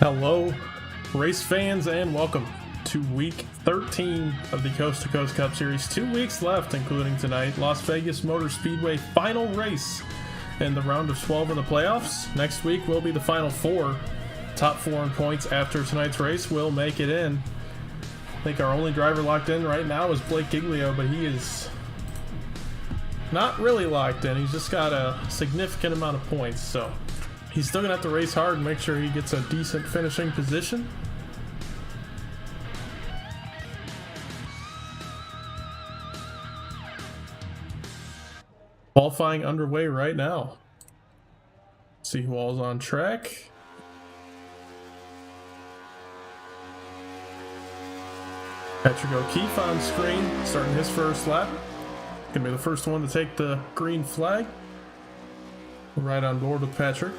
Hello, race fans, and welcome to week 13 of the Coast to Coast Cup Series. 2 weeks left, including tonight, Las Vegas Motor Speedway final race in the round of 12 in the playoffs. Next week will be the final four. Top four in points after tonight's race will make it in. I think our only driver locked in right now is Blake Giglio, but he is not really locked in. He's just got a significant amount of points, so he's still gonna have to race hard and make sure he gets a decent finishing position. Qualifying underway right now. See who all's on track. Patrick O'Keefe on screen, starting his first lap. Gonna be the first one to take the green flag. Right on board with Patrick.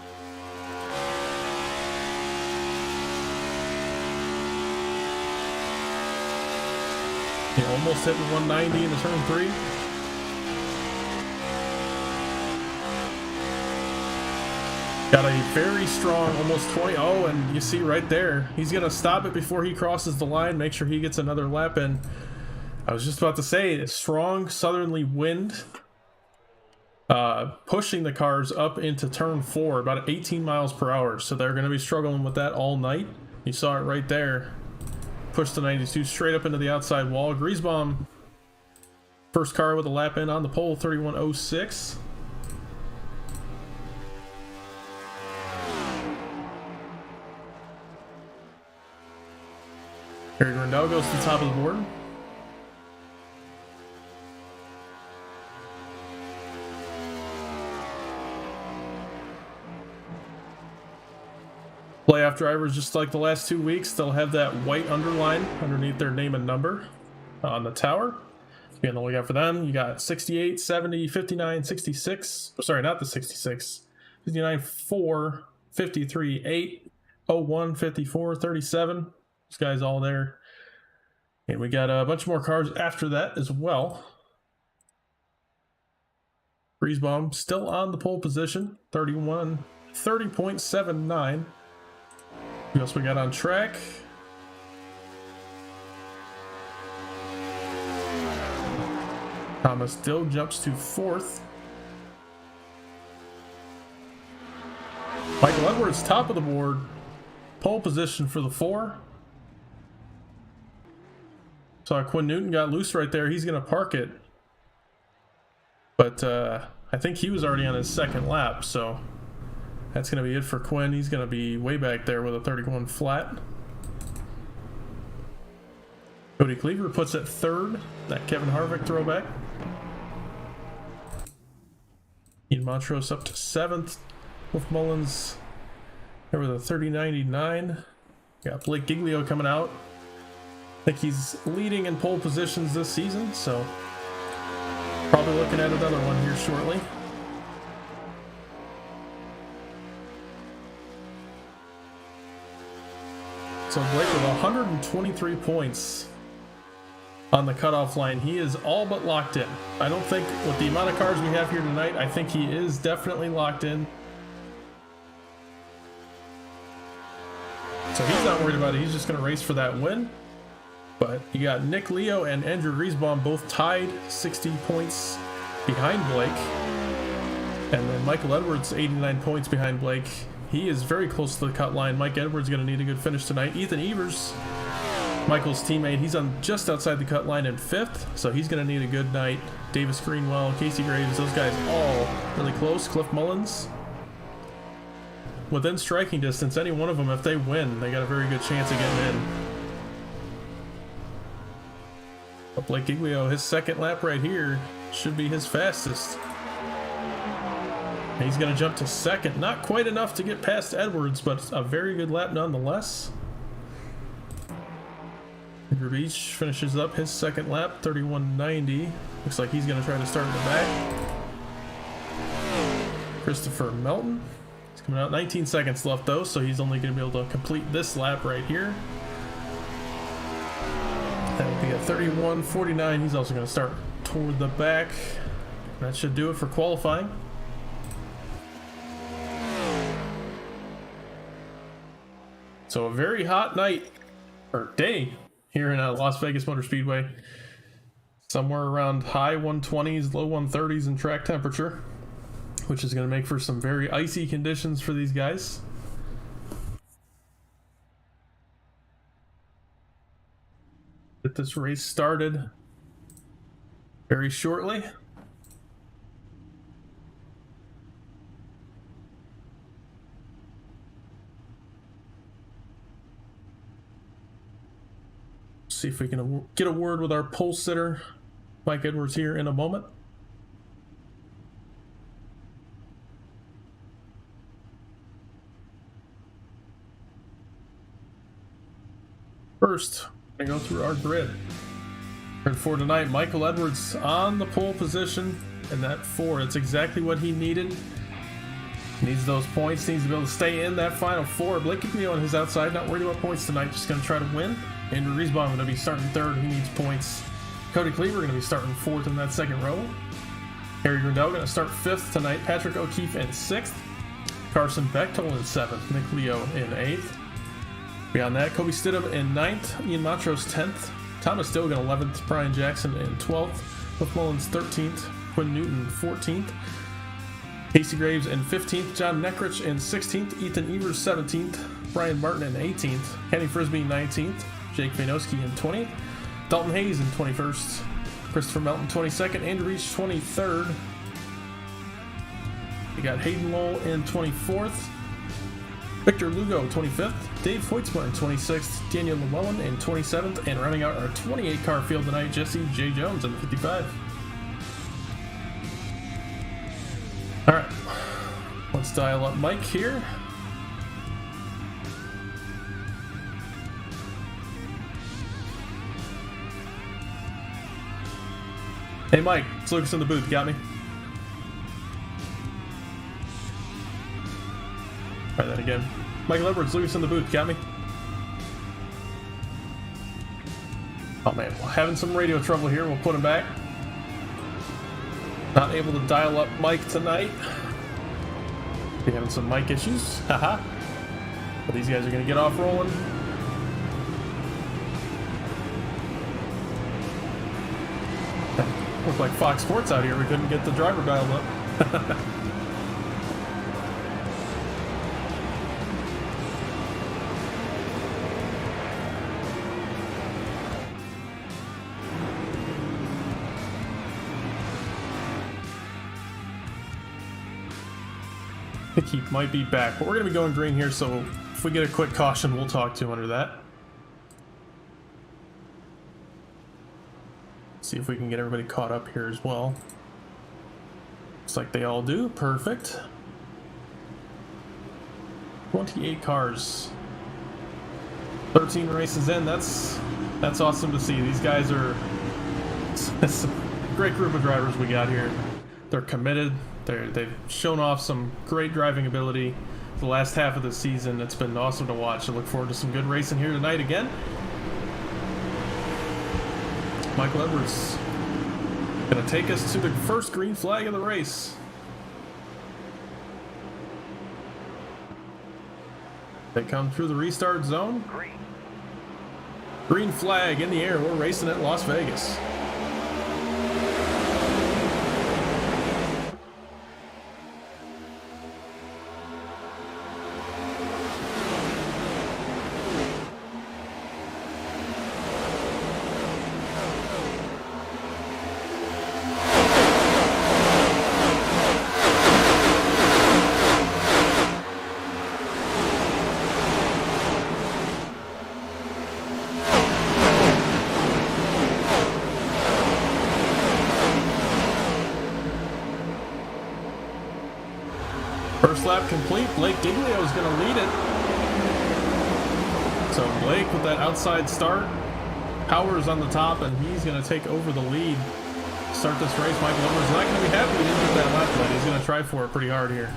He almost hit the 190 into turn 3. Got a very strong, almost 20. Oh, and you see right there, he's going to stop it before he crosses the line, make sure he gets another lap in. I was just about to say, a strong southerly wind pushing the cars up into turn 4, about 18 miles per hour. So they're going to be struggling with that all night. You saw it right there. Pushed the 92 straight up into the outside wall. Griesbaum, first car with a lap in on the pole, 31.06. Harry Rendell goes to the top of the board. Playoff drivers, just like the last 2 weeks, they'll have that white underline underneath their name and number on the tower. Be on the lookout for them. You got 68, 70, 59, 66. Sorry, not the 66. 59, 4, 53, 8, 01, 54, 37. This guy's all there. And we got a bunch more cars after that as well. Griesbaum still on the pole position, 30.79. Who else we got on track? Thomas Dill jumps to 4th. Michael Edwards, top of the board. Pole position for the 4. Saw Quinn Newton got loose right there. He's going to park it. But I think he was already on his second lap, so that's going to be it for Quinn. He's going to be way back there with a 31 flat. Cody Cleaver puts it 3rd. That Kevin Harvick throwback. Ian Montrose up to 7th. Wolf Mullins there with a 30.99. Got Blake Giglio coming out. I think he's leading in pole positions this season, so probably looking at another one here shortly. So Blake with 123 points on the cutoff line. He is all but locked in. I don't think, with the amount of cars we have here tonight, I think he is definitely locked in. So he's not worried about it. He's just going to race for that win. But you got Nick Leo and Andrew Griesbaum both tied 60 points behind Blake. And then Michael Edwards, 89 points behind Blake. He is very close to the cut line. Mike Edwards going to need a good finish tonight. Ethan Evers, Michael's teammate, he's on just outside the cut line in 5th, so he's going to need a good night. Davis Greenwell, Casey Graves, those guys all really close. Cliff Mullins, within striking distance. Any one of them, if they win, they got a very good chance of getting in. But Blake Giglio, his second lap right here should be his fastest. He's going to jump to 2nd. Not quite enough to get past Edwards, but a very good lap nonetheless. Andrew Beach finishes up his second lap, 31.90. Looks like he's going to try to start in the back. Christopher Melton. He's coming out. 19 seconds left, though, so he's only going to be able to complete this lap right here. That would be a 31.49. He's also going to start toward the back. That should do it for qualifying. So a very hot night or day here in Las Vegas Motor Speedway. Somewhere around high 120s, low 130s in track temperature, which is going to make for some very icy conditions for these guys. Get this race started very shortly. See if we can get a word with our pole sitter, Mike Edwards, here in a moment. First, we're going to go through our grid. And for tonight, Michael Edwards on the pole position, and that 4, that's exactly what he needed. Needs those points, needs to be able to stay in that final 4. Blake Giglio on his outside, not worried about points tonight, just going to try to win. Andrew Riesbaum going to be starting 3rd, he needs points. Cody Cleaver going to be starting 4th in that 2nd row. Harry Grindel going to start 5th tonight. Patrick O'Keefe in 6th. Carson Bechtold in 7th. Nick Leo in 8th. Beyond that, Kobe Stidham in 9th. Ian Montrose 10th. Thomas Dilligan 11th. Brian Jackson in 12th. Cliff Mullins 13th. Quinn Newton 14th. Casey Graves in 15th. John Neckrich in 16th. Ethan Evers 17th. Brian Martin in 18th. Kenny Frisbee 19th. Jake Vainoski in 20th. Dalton Hayes in 21st. Christopher Melton 22nd. Andrew Reach 23rd. We got Hayden Lowell in 24th. Victor Lugo 25th. Dave Hoitzma in 26th. Daniel Llewellyn in 27th. And rounding out our 28 car field tonight, Jesse J. Jones in 55. Alright, let's dial up Mike here. Hey Mike, it's Lucas in the booth, got me? Try that again. Michael Edwards, Lucas in the booth, got me? Oh man, we're having some radio trouble here, we'll put him back. Not able to dial up Mike tonight. We're having some mic issues, haha. But these guys are gonna get off rolling. Looked like Fox Sports out here. We couldn't get the driver dialed up. He might be back, but we're going to be going green here, so if we get a quick caution, we'll talk to him under that. See if we can get everybody caught up here as well. Looks like they all do. Perfect. 28 cars. 13 races in. That's awesome to see. These guys are it's a great group of drivers we got here. They're committed. They've shown off some great driving ability the last half of the season. It's been awesome to watch. I look forward to some good racing here tonight again. Michael Edwards going to take us to the first green flag of the race. They come through the restart zone. Green flag in the air. We're racing at Las Vegas. First lap complete. Blake Giglio is going to lead it. So Blake with that outside start. Powers on the top, and he's going to take over the lead. Start this race. Michael Edwards not going to be happy he didn't get that lap, but he's going to try for it pretty hard here.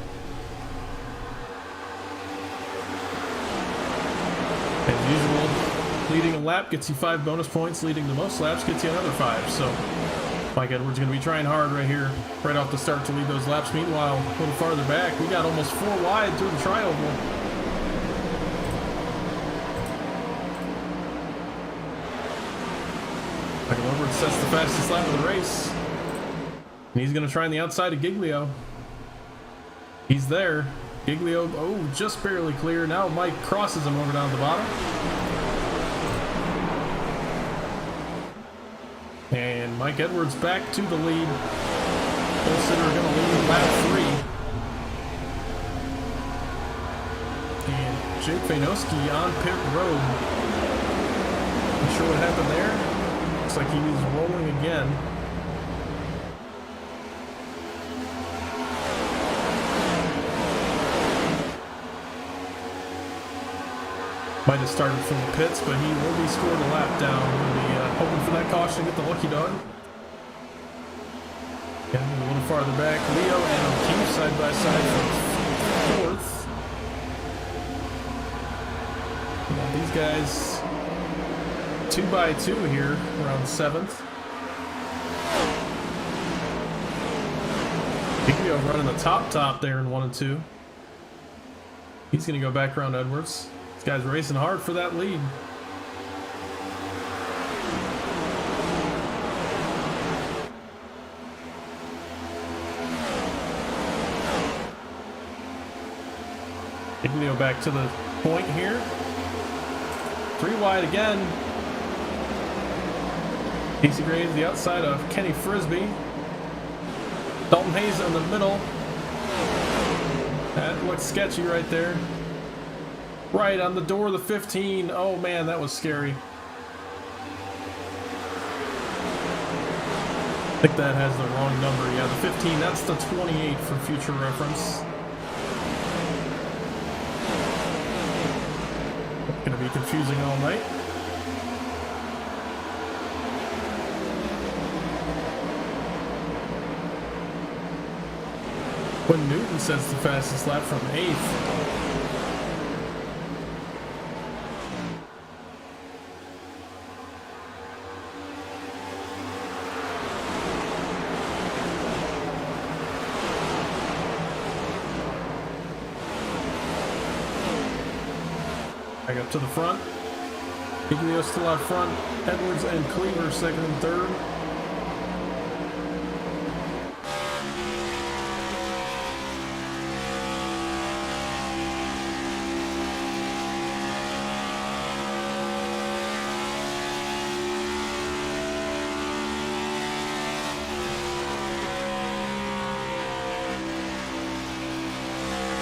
As usual, leading a lap gets you 5 bonus points. Leading the most laps gets you another 5. So Mike Edwards going to be trying hard right here, right off the start to lead those laps. Meanwhile, a little farther back, we got almost 4 wide through the trioval. Edwards sets the fastest lap of the race. And he's going to try on the outside of Giglio. He's there. Giglio, oh, just barely clear. Now Mike crosses him over down the bottom. And Mike Edwards back to the lead. Pole sitter going to lead lap 3. And Jake Vainoski on pit road. Not sure what happened there. Looks like he was rolling again. Might have started from the pits, but he will be scored a lap down. We'll be hoping for that caution to get the lucky dog. Getting a little farther back. Leo and O'Keefe side by side for 4th. Now these guys 2 by 2 here around 7th. Giglio running the top there in 1 and 2. He's going to go back around Edwards. Guys racing hard for that lead. Giglio back to the point here. 3 wide again. Casey Graves the outside of Kenny Frisbee. Dalton Hayes in the middle. That looks sketchy right there. Right on the door of the 15. Oh man, that was scary. I think that has the wrong number. Yeah, the 15, that's the 28 for future reference. Gonna be confusing all night. Quinn Newton sets the fastest lap from 8th. Back up to the front. Giglio still out front. Edwards and Cleaver 2nd and 3rd.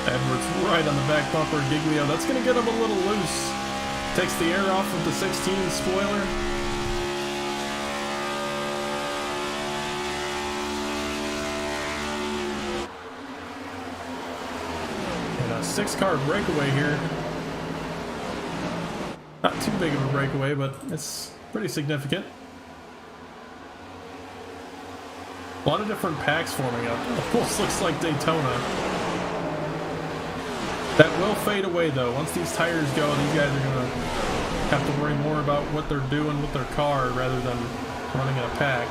Edwards right on the back bumper of Giglio. That's going to get him a little loose. Takes the air off of the 16 spoiler. And a 6-car breakaway here. Not too big of a breakaway, but it's pretty significant. A lot of different packs forming up. Almost looks like Daytona. That will fade away though. Once these tires go, these guys are going to have to worry more about what they're doing with their car rather than running in a pack.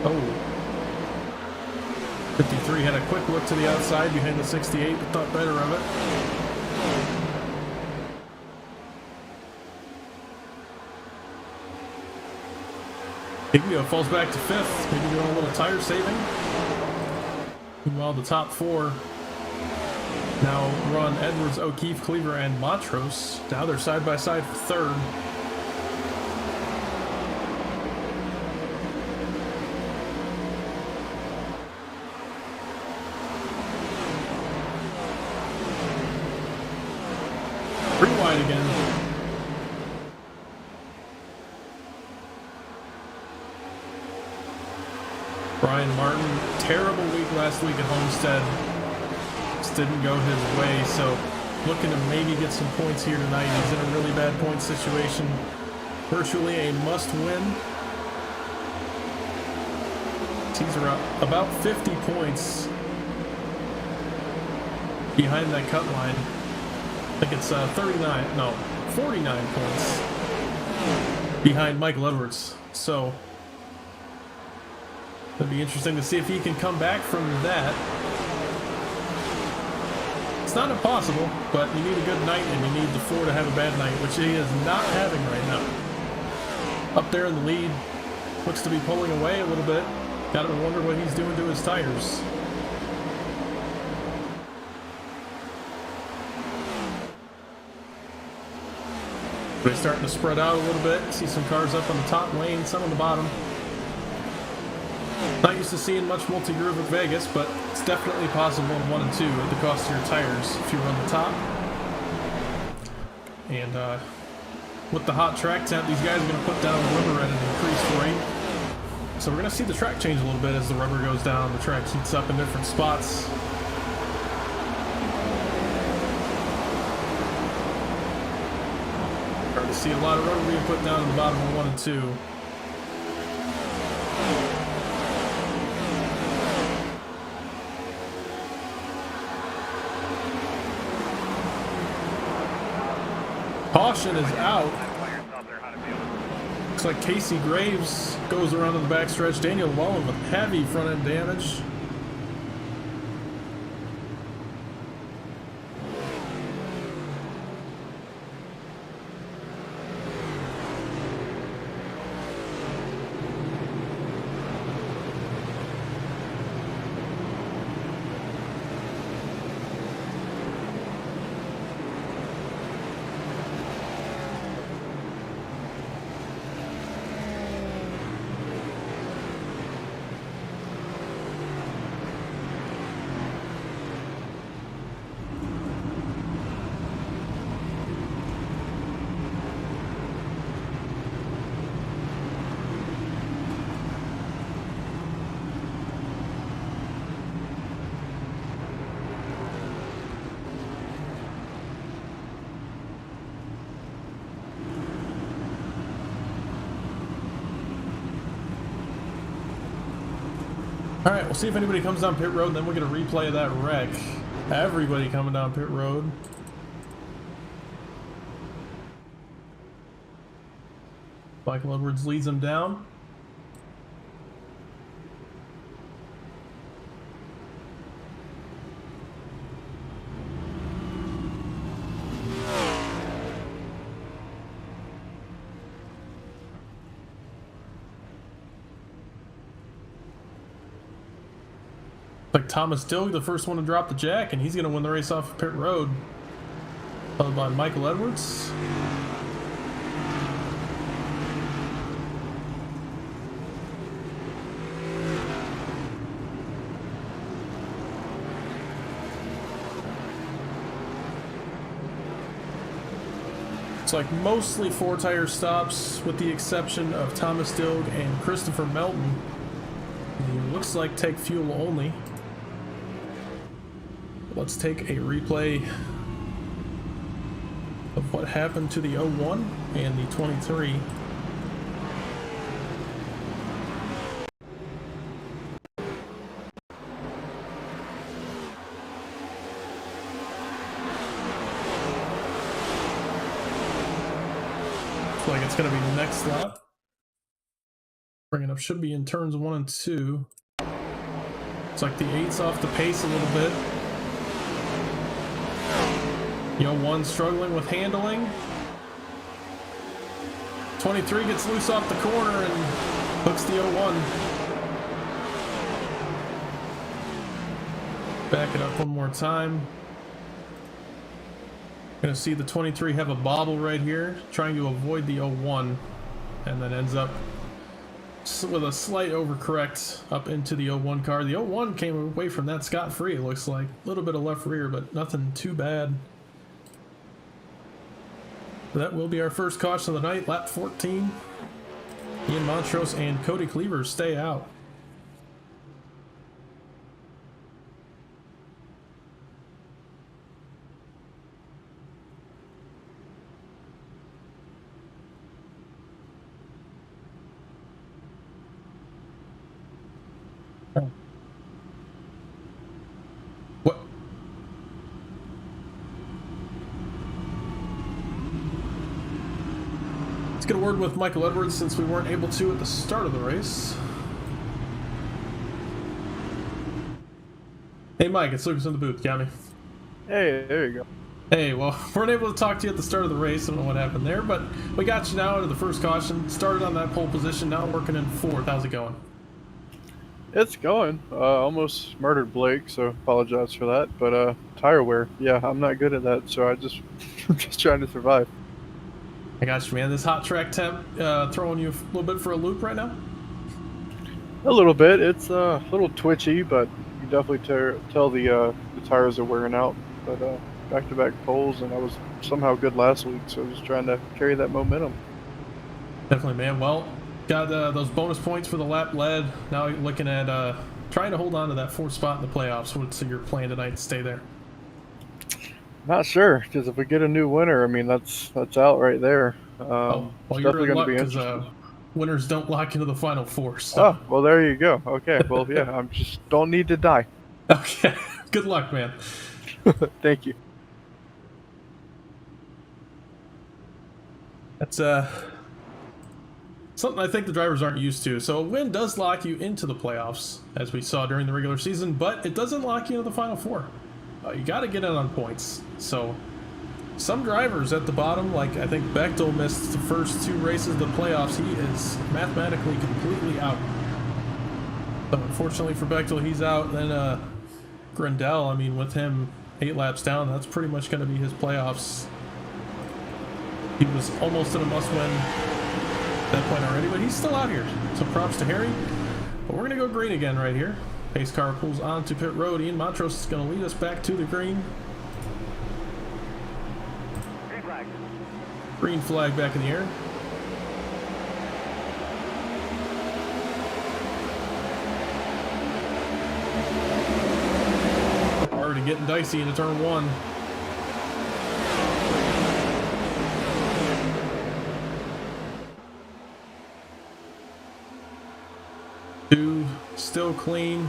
Oh. 53 had a quick look to the outside behind the 68, but thought better of it. Giglio falls back to 5th, maybe doing a little tire saving. Meanwhile, the top 4 now run Edwards, O'Keefe, Cleaver, and Montrose. Now they're side by side for 3rd. Pretty wide again. Brian Martin, terrible week last week at Homestead. Just didn't go his way, so looking to maybe get some points here tonight. He's in a really bad point situation. Virtually a must-win. He's around about 50 points behind that cut line. I think it's 49 points behind Michael Edwards. So it'll be interesting to see if he can come back from that. It's not impossible, but you need a good night and you need the 4 to have a bad night, which he is not having right now. Up there in the lead, looks to be pulling away a little bit. Gotta wonder what he's doing to his tires. They're starting to spread out a little bit. See some cars up on the top lane, some on the bottom. Not used to seeing much multi-groove at Vegas, but it's definitely possible in 1 and 2 at the cost of your tires if you run the top. And with the hot track temp, these guys are going to put down the rubber at an increased rate. So we're going to see the track change a little bit as the rubber goes down. The track heats up in different spots. Starting to see a lot of rubber being put down in the bottom of 1 and 2. Caution is out. Looks like Casey Graves goes around to the backstretch. Daniel Wallen with heavy front end damage. Alright, we'll see if anybody comes down pit road, and then we're going to replay that wreck. Everybody coming down pit road. Michael Edwards leads them down. Like Thomas Dilg, the first one to drop the jack, and he's going to win the race off of pit road. Followed by Michael Edwards. It's like mostly 4-tire stops with the exception of Thomas Dilg and Christopher Melton. He looks like take fuel only. Let's take a replay of what happened to the 01 and the 23. Looks like it's going to be next lap. Bringing up should be in turns 1 and 2. It's like the 8's off the pace a little bit. The 01 struggling with handling. 23 gets loose off the corner and hooks the 01. Back it up one more time. Gonna see the 23 have a bobble right here, trying to avoid the 01, and then ends up with a slight overcorrect up into the 01 car. The 01 came away from that scot-free, it looks like. A little bit of left rear, but nothing too bad. That will be our first caution of the night, lap 14. Ian Montrose and Cody Cleaver stay out. What? Let's get a word with Michael Edwards since we weren't able to at the start of the race. Hey Mike, it's Lucas in the booth, got me. Hey, there you go. Hey, well, weren't able to talk to you at the start of the race. I don't know what happened there, but we got you now into the first caution. Started on that pole position, now working in fourth. How's it going? It's going. Almost murdered Blake, so apologize for that. But tire wear, yeah, I'm not good at that, so I just I'm just trying to survive. I got you, man. This hot track temp throwing you a little bit for a loop right now? A little bit. It's a little twitchy, but you definitely tell the tires are wearing out. But back-to-back poles, and I was somehow good last week, so I was trying to carry that momentum. Definitely, man. Well, got those bonus points for the lap led. Now you're looking at trying to hold on to that fourth spot in the playoffs. What's your plan tonight to stay there? Not sure, because if we get a new winner, I mean that's out right there. Oh, well, It's you're definitely in going to luck be because interesting. winners don't lock into the final four. So, Oh, well, there you go. Okay, well, yeah, I'm just don't need to die. okay. Good luck, man. Thank you. That's something I think the drivers aren't used to. So a win does lock you into the playoffs, as we saw during the regular season, but it doesn't lock you into the final four. You got to get in on points. So some drivers at the bottom, like I think Bechtel missed the first two races of the playoffs. He is mathematically completely out. So unfortunately for Bechtel, he's out. Then Grindel, I mean, with him 8 laps down, that's pretty much going to be his playoffs. He was almost at a must-win at that point already, but he's still out here. So props to Harry. But we're going to go green again right here. Pace car pulls onto pit road. Ian Montrose is going to lead us back to the green. Green flag. Green flag back in the air. Already getting dicey into turn one. Two, still clean.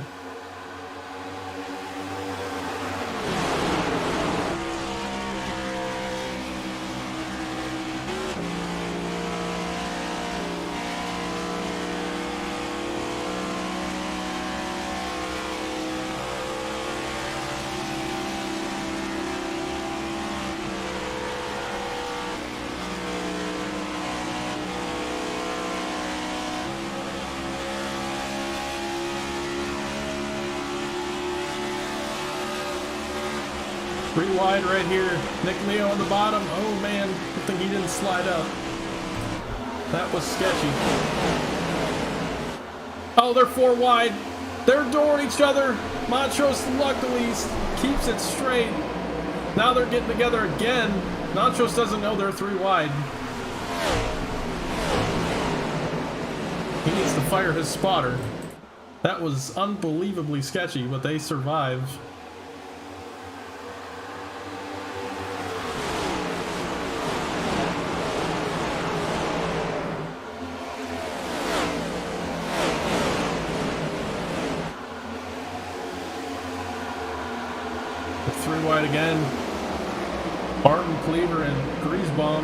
Three wide right here. Nick Leo on the bottom. Oh man, good thing he didn't slide up. That was sketchy. Oh, they're 4 wide. They're dooring each other. Montrose luckily keeps it straight. Now they're getting together again. Montrose doesn't know they're 3 wide. He needs to fire his spotter. That was unbelievably sketchy, but they survive. Three wide again. Martin, Cleaver, and Griesbaum.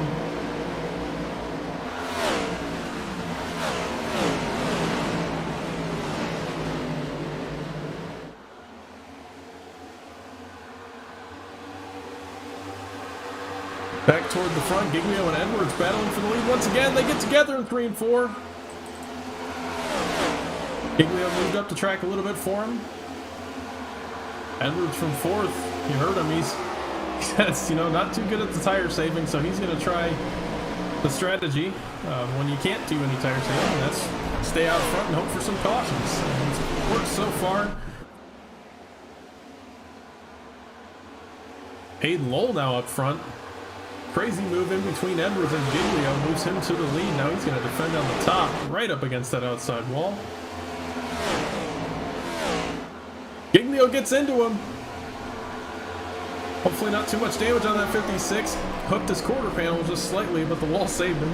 Back toward the front, Giglio and Edwards battling for the lead once again. They get together in 3 and 4. Giglio moved up the track a little bit for him. Edwards from 4th. You heard him. He's not too good at the tire saving, so he's going to try the strategy when you can't do any tire saving. That's stay out front and hope for some cautions. And it's worked so far. Hayden Lowell now up front. Crazy move in between Edwards and Giglio moves him to the lead. Now he's going to defend on the top, right up against that outside wall. Giglio gets into him. Hopefully not too much damage on that 56. Hooked his quarter panel just slightly, but the wall saved him.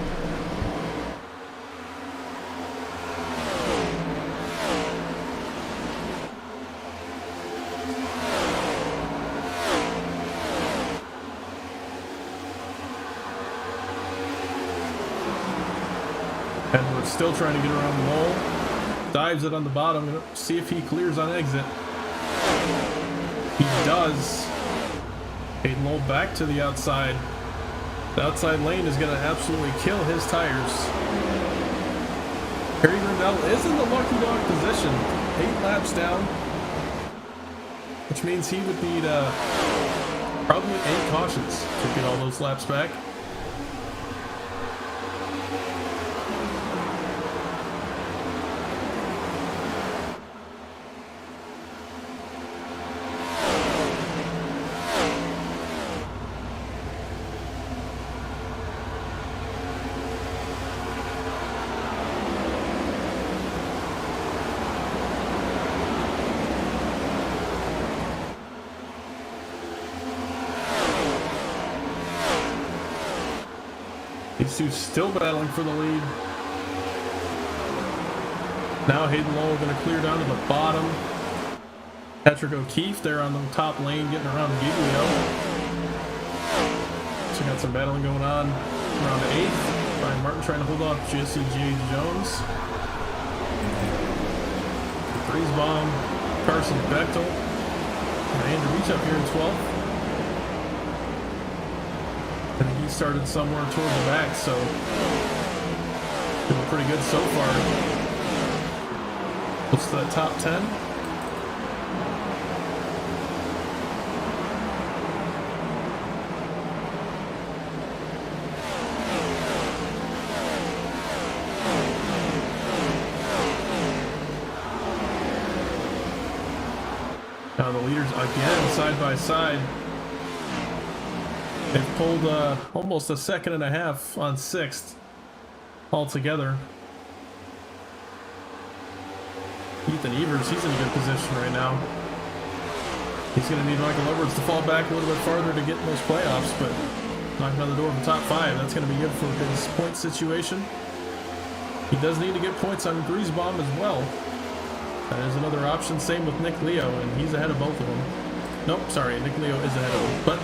Edwards still trying to get around the wall. Dives it on the bottom. Gonna see if he clears on exit. He does. Hayden Lowell back to the outside. The outside lane is going to absolutely kill his tires. Harry Grindell is in the lucky dog position. 8 laps down. Which means he would need probably 8 cautions to get all those laps back. These two still battling for the lead. Now Hayden Lowell going to clear down to the bottom. Patrick O'Keefe there on the top lane getting around Giglio. So got some battling going on around 8th. Brian Martin trying to hold off Jesse J. Jones. Griesbaum, Carson Bechtel, and Andrew Reach up here in 12th. I think he started somewhere toward the back, so doing pretty good so far. What's that, top 10? Now the leaders again side by side. They've pulled almost a second and a half on 6th altogether. Ethan Evers, he's in a good position right now. He's going to need Michael Edwards to fall back a little bit farther to get in those playoffs, but knocking on the door of the top 5, that's going to be good for his point situation. He does need to get points on Griesbaum as well. That is another option. Same with Nick Leo, and he's ahead of both of them. Nope, sorry, Nick Leo is ahead of him, but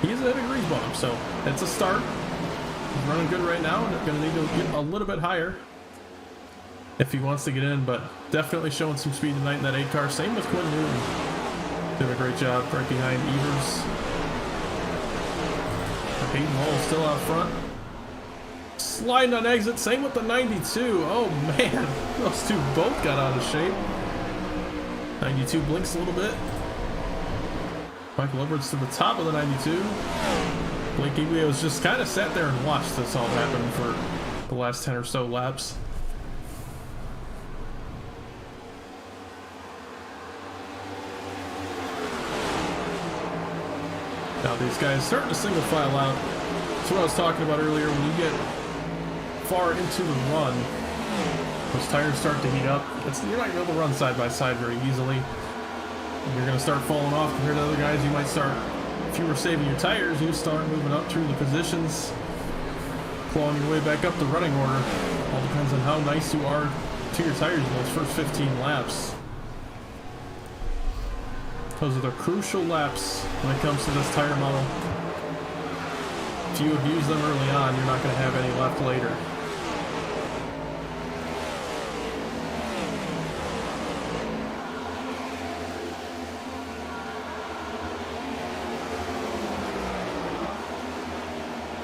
he's ahead of Griesbaum, so it's a start. He's running good right now, and going to need to get a little bit higher if he wants to get in, but definitely showing some speed tonight in that 8 car. Same with Quinn Newton. Doing a great job right behind Evers. Hayden Hall still out front. Sliding on exit, same with the 92. Oh man, those two both got out of shape. 92 blinks a little bit. Michael Edwards to the top of the 92. Blake Giglio's just kind of sat there and watched this all happen for the last 10 or so laps. Now these guys starting to single file out. That's what I was talking about earlier. When you get far into the run, those tires start to heat up. You're not going to be able to run side by side very easily. You're going to start falling off compared to other guys. You might start, if you were saving your tires, you start moving up through the positions, clawing your way back up the running order. All depends on how nice you are to your tires in those first 15 laps. Those are the crucial laps when it comes to this tire model. If you abuse them early on, you're not going to have any left later.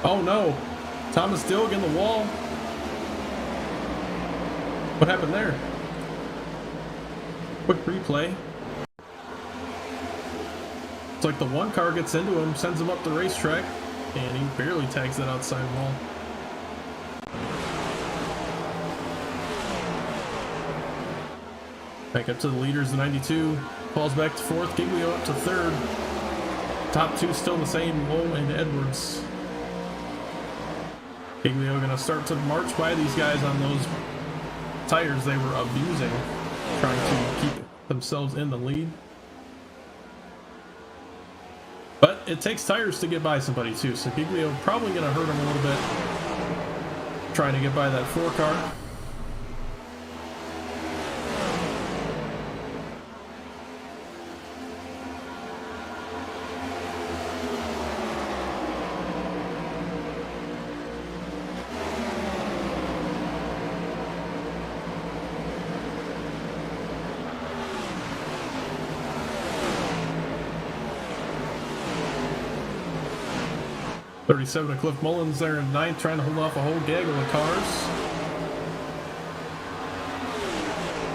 Oh no! Thomas Dilg in the wall. What happened there? Quick replay. It's like the one car gets into him, sends him up the racetrack, and he barely tags that outside wall. Back up to the leaders, the 92. Falls back to 4th, Giglio up to 3rd. Top 2 still the same, Lowe and Edwards. Giglio going to start to march by these guys on those tires they were abusing, trying to keep themselves in the lead. But it takes tires to get by somebody too, so Giglio probably going to hurt him a little bit, trying to get by that 4 car. 37 to Cliff Mullins there in ninth, trying to hold off a whole gaggle of cars.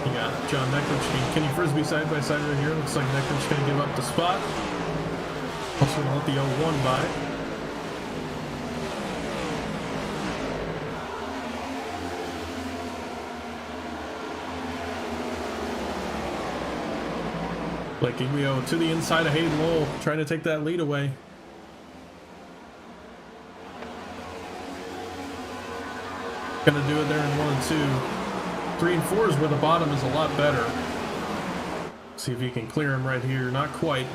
You got John Neckrich and Kenny Frisbee side by side right here. Looks like Neckrich going to give up the spot. Also going to let the 01 by. Blake Giglio to the inside of Hayden Lowell, trying to take that lead away. Gonna do it there in 1 and 2. 3 and 4 is where the bottom is a lot better. See if he can clear him right here. Not quite.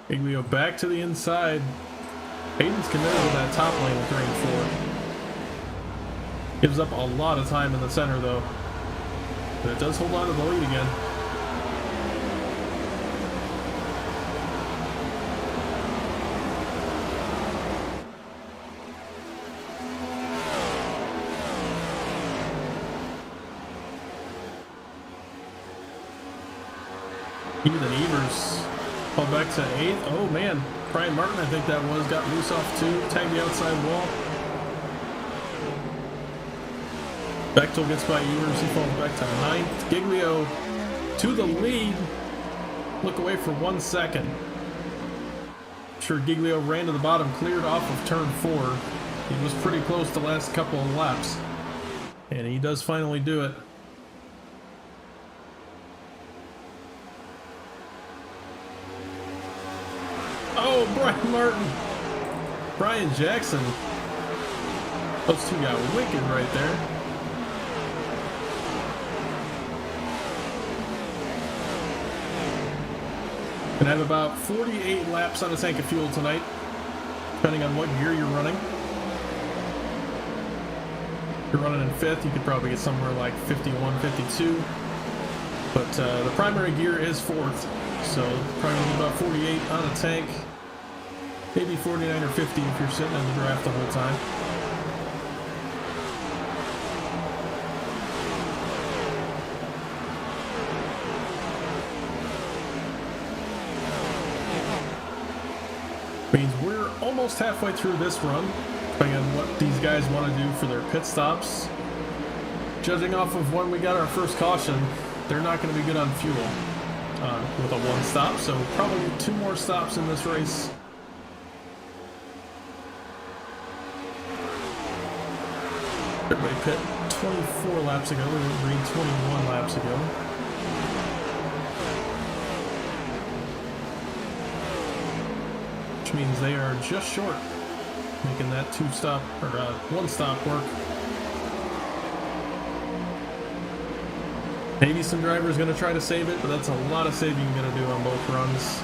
Giglio back to the inside. Hayden's committed to that top lane in 3 and 4. Gives up a lot of time in the center though. But it does hold on to the lead again. Ethan Evers called back to 8th. Oh man, Brian Martin, I think that was, got loose off 2, tagged the outside wall. Bechtel gets by Evers, he falls back to 9th. Giglio to the lead. Look away for 1 second. I'm sure Giglio ran to the bottom, cleared off of turn 4. He was pretty close the last couple of laps. And he does finally do it. Oh, Brian Martin. Brian Jackson. Those two got wicked right there. Gonna have about 48 laps on a tank of fuel tonight, depending on what gear you're running. If you're running in 5th, you could probably get somewhere like 51, 52. But the primary gear is 4th, so probably need about 48 on a tank. Maybe 49 or 50 if you're sitting in the draft the whole time. Means we're almost halfway through this run, depending on what these guys want to do for their pit stops. Judging off of when we got our first caution, they're not going to be good on fuel with a 1 stop, so probably 2 more stops in this race. Everybody pit 24 laps ago, we were green 21 laps ago. Which means they are just short, making that 2 stop or 1 stop work. Maybe some drivers going to try to save it, but that's a lot of saving you're going to do on both runs.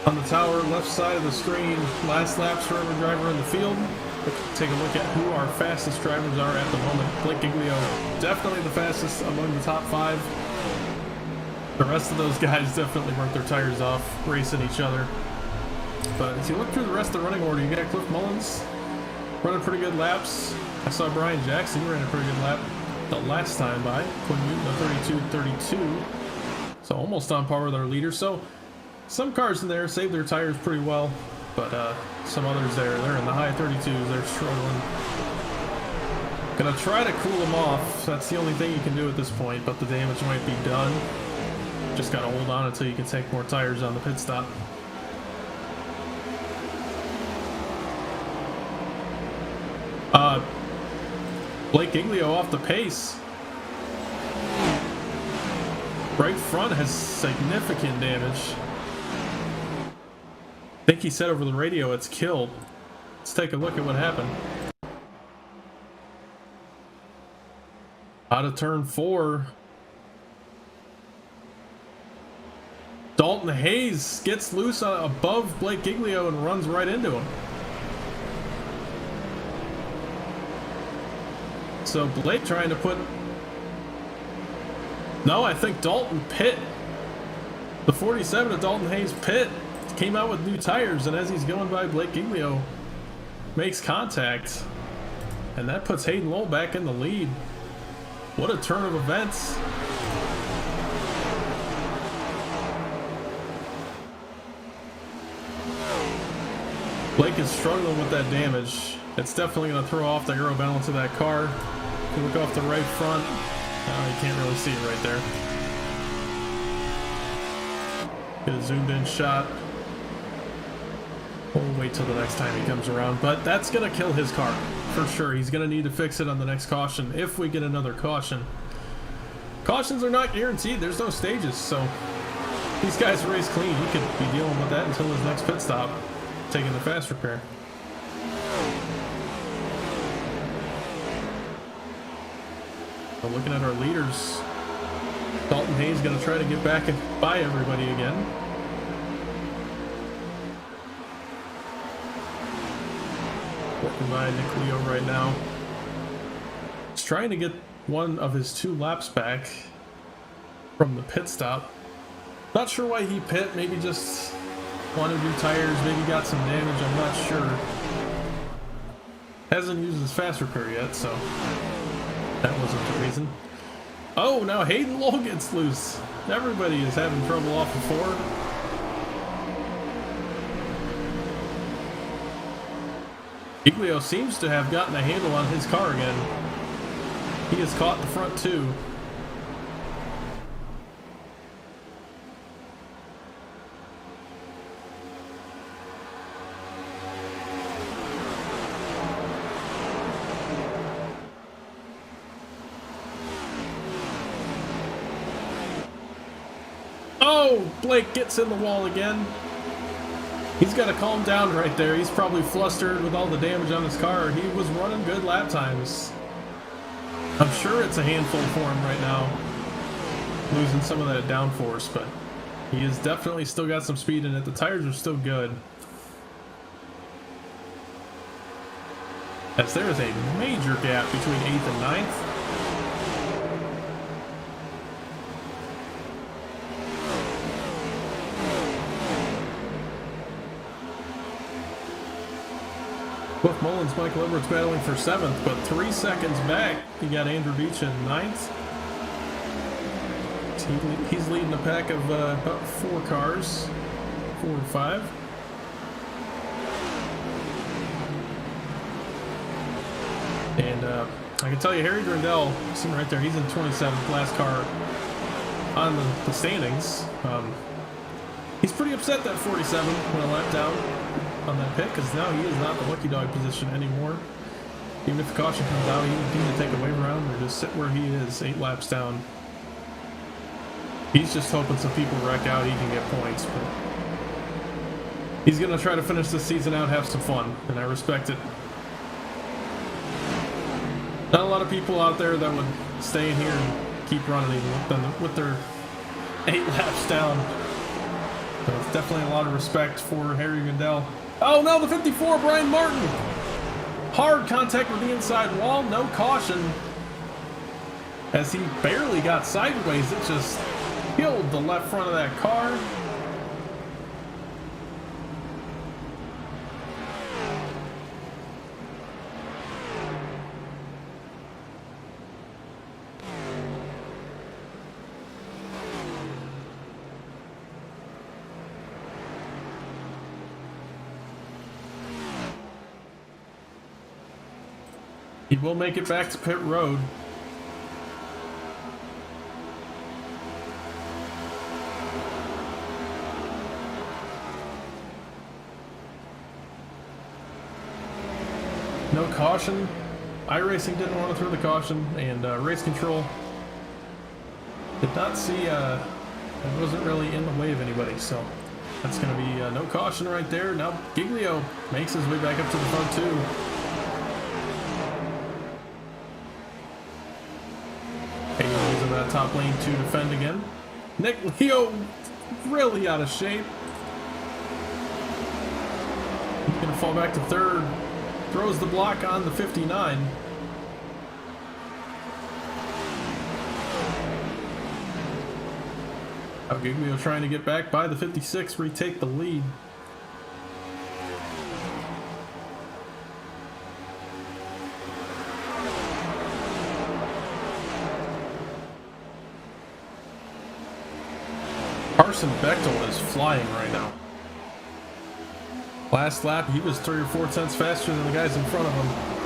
On the tower, left side of the screen, last laps for every driver in the field. Take a look at who our fastest drivers are at the moment. Blake Giglio, definitely the fastest among the top 5. The rest of those guys definitely burnt their tires off, racing each other. But as you look through the rest of the running order, you got Cliff Mullins running pretty good laps. I saw Brian Jackson ran a pretty good lap the last time by. Quinn Newton, a 32-32. So almost on par with our leader. So some cars in there saved their tires pretty well, but some others they're in the high 32s, they're struggling. Gonna try to cool them off. That's the only thing you can do at this point, but the damage might be done. Just gotta hold on until you can take more tires on the pit stop. Blake Giglio off the pace. Right front has significant damage. I think he said over the radio it's killed. Let's take a look at what happened. Out of turn 4. Dalton Hayes gets loose above Blake Giglio and runs right into him. So Blake trying to put... No, I think Dalton pit. The 47 of Dalton Hayes pit came out with new tires, and as he's going by, Blake Giglio makes contact. And that puts Hayden Lowell back in the lead. What a turn of events. Blake is struggling with that damage. It's definitely going to throw off the aero balance of that car. If you look off the right front, you can't really see it right there. Get a zoomed in shot. We'll wait till the next time he comes around, but that's going to kill his car for sure. He's going to need to fix it on the next caution if we get another caution. Cautions are not guaranteed. There's no stages, so these guys race clean. He could be dealing with that until his next pit stop, taking the fast repair. But looking at our leaders, Dalton Hayes going to try to get back and by everybody again. Working by Nick Leo right now. He's trying to get one of his 2 laps back from the pit stop. Not sure why he pit. Maybe just wanted new tires. Maybe got some damage. I'm not sure. Hasn't used his fast repair yet, so that wasn't the reason. Oh, now Hayden Lowell gets loose. Everybody is having trouble off of 4. Giglio seems to have gotten a handle on his car again. He has caught the front 2. Oh, Blake gets in the wall again. He's got to calm down right there. He's probably flustered with all the damage on his car. He was running good lap times. I'm sure it's a handful for him right now, losing some of that downforce, but he has definitely still got some speed in it. The tires are still good. As there is a major gap between 8th and 9th. Cliff Mullins, Michael Edwards battling for 7th, but 3 seconds back. You got Andrew Beach in 9th. He's leading a pack of about 4 cars, 4 or 5. And I can tell you, Harry Grindell, sitting right there, he's in 27th, last car on the standings. He's pretty upset that 47 went a lap down on that pit, because now he is not the lucky dog position anymore. Even if the caution comes out, he would need to take a wave around or just sit where he is, 8 laps down. He's just hoping some people wreck out, he can get points, but he's going to try to finish this season out, have some fun, and I respect it. Not a lot of people out there that would stay in here and keep running even with their 8 laps down. So it's definitely a lot of respect for Harry Grindell. Oh no, the 54, Brian Martin! Hard contact with the inside wall, no caution. As he barely got sideways, it just killed the left front of that car. He will make it back to pit road. No caution. iRacing didn't want to throw the caution, and race control did not see, it wasn't really in the way of anybody, so that's going to be no caution right there. Now Giglio makes his way back up to the front too. Using that top lane to defend again. Nick Leo really out of shape. He's gonna fall back to third. Throws the block on the 59. Giglio trying to get back by the 56, retake the lead. Carson Bechtel is flying right now. Last lap, he was 3 or 4 tenths faster than the guys in front of him.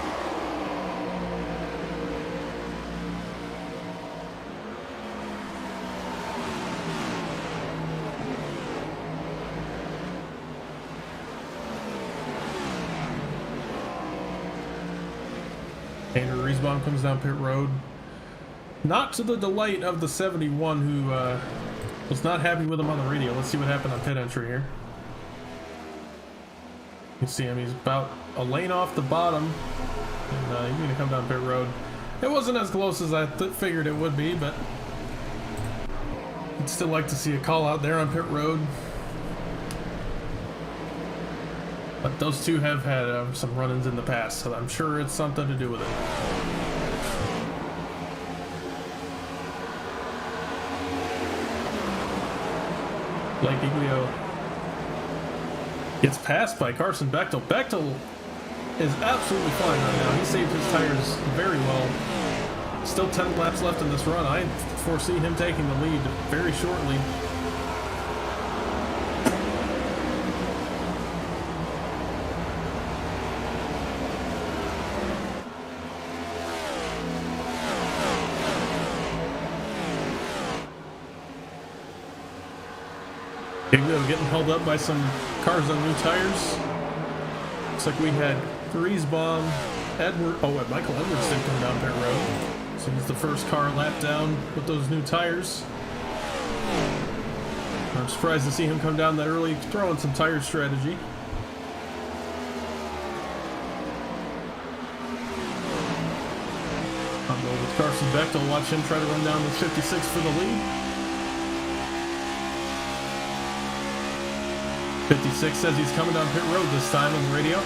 Andrew Riesbaum comes down pit road. Not to the delight of the 71 who was not happy with him on the radio. Let's see what happened on pit entry here. You can see him, he's about a lane off the bottom. And he's going to come down pit road. It wasn't as close as I figured it would be, but I'd still like to see a call out there on pit road. But those two have had some run-ins in the past, so I'm sure it's something to do with it. Blake Giglio gets passed by Carson Bechtel. Bechtel is absolutely flying right now. He saved his tires very well. Still 10 laps left in this run. I foresee him taking the lead very shortly. Giglio getting held up by some cars on new tires. Looks like we had Griesbaum, Michael Edwards did come down pit road. So he's the first car lap down with those new tires. I'm surprised to see him come down that early, throwing some tire strategy. I'll go with Carson Bechtel, watch him try to run down with 56 for the lead. 56 says he's coming down pit road this time on the radio.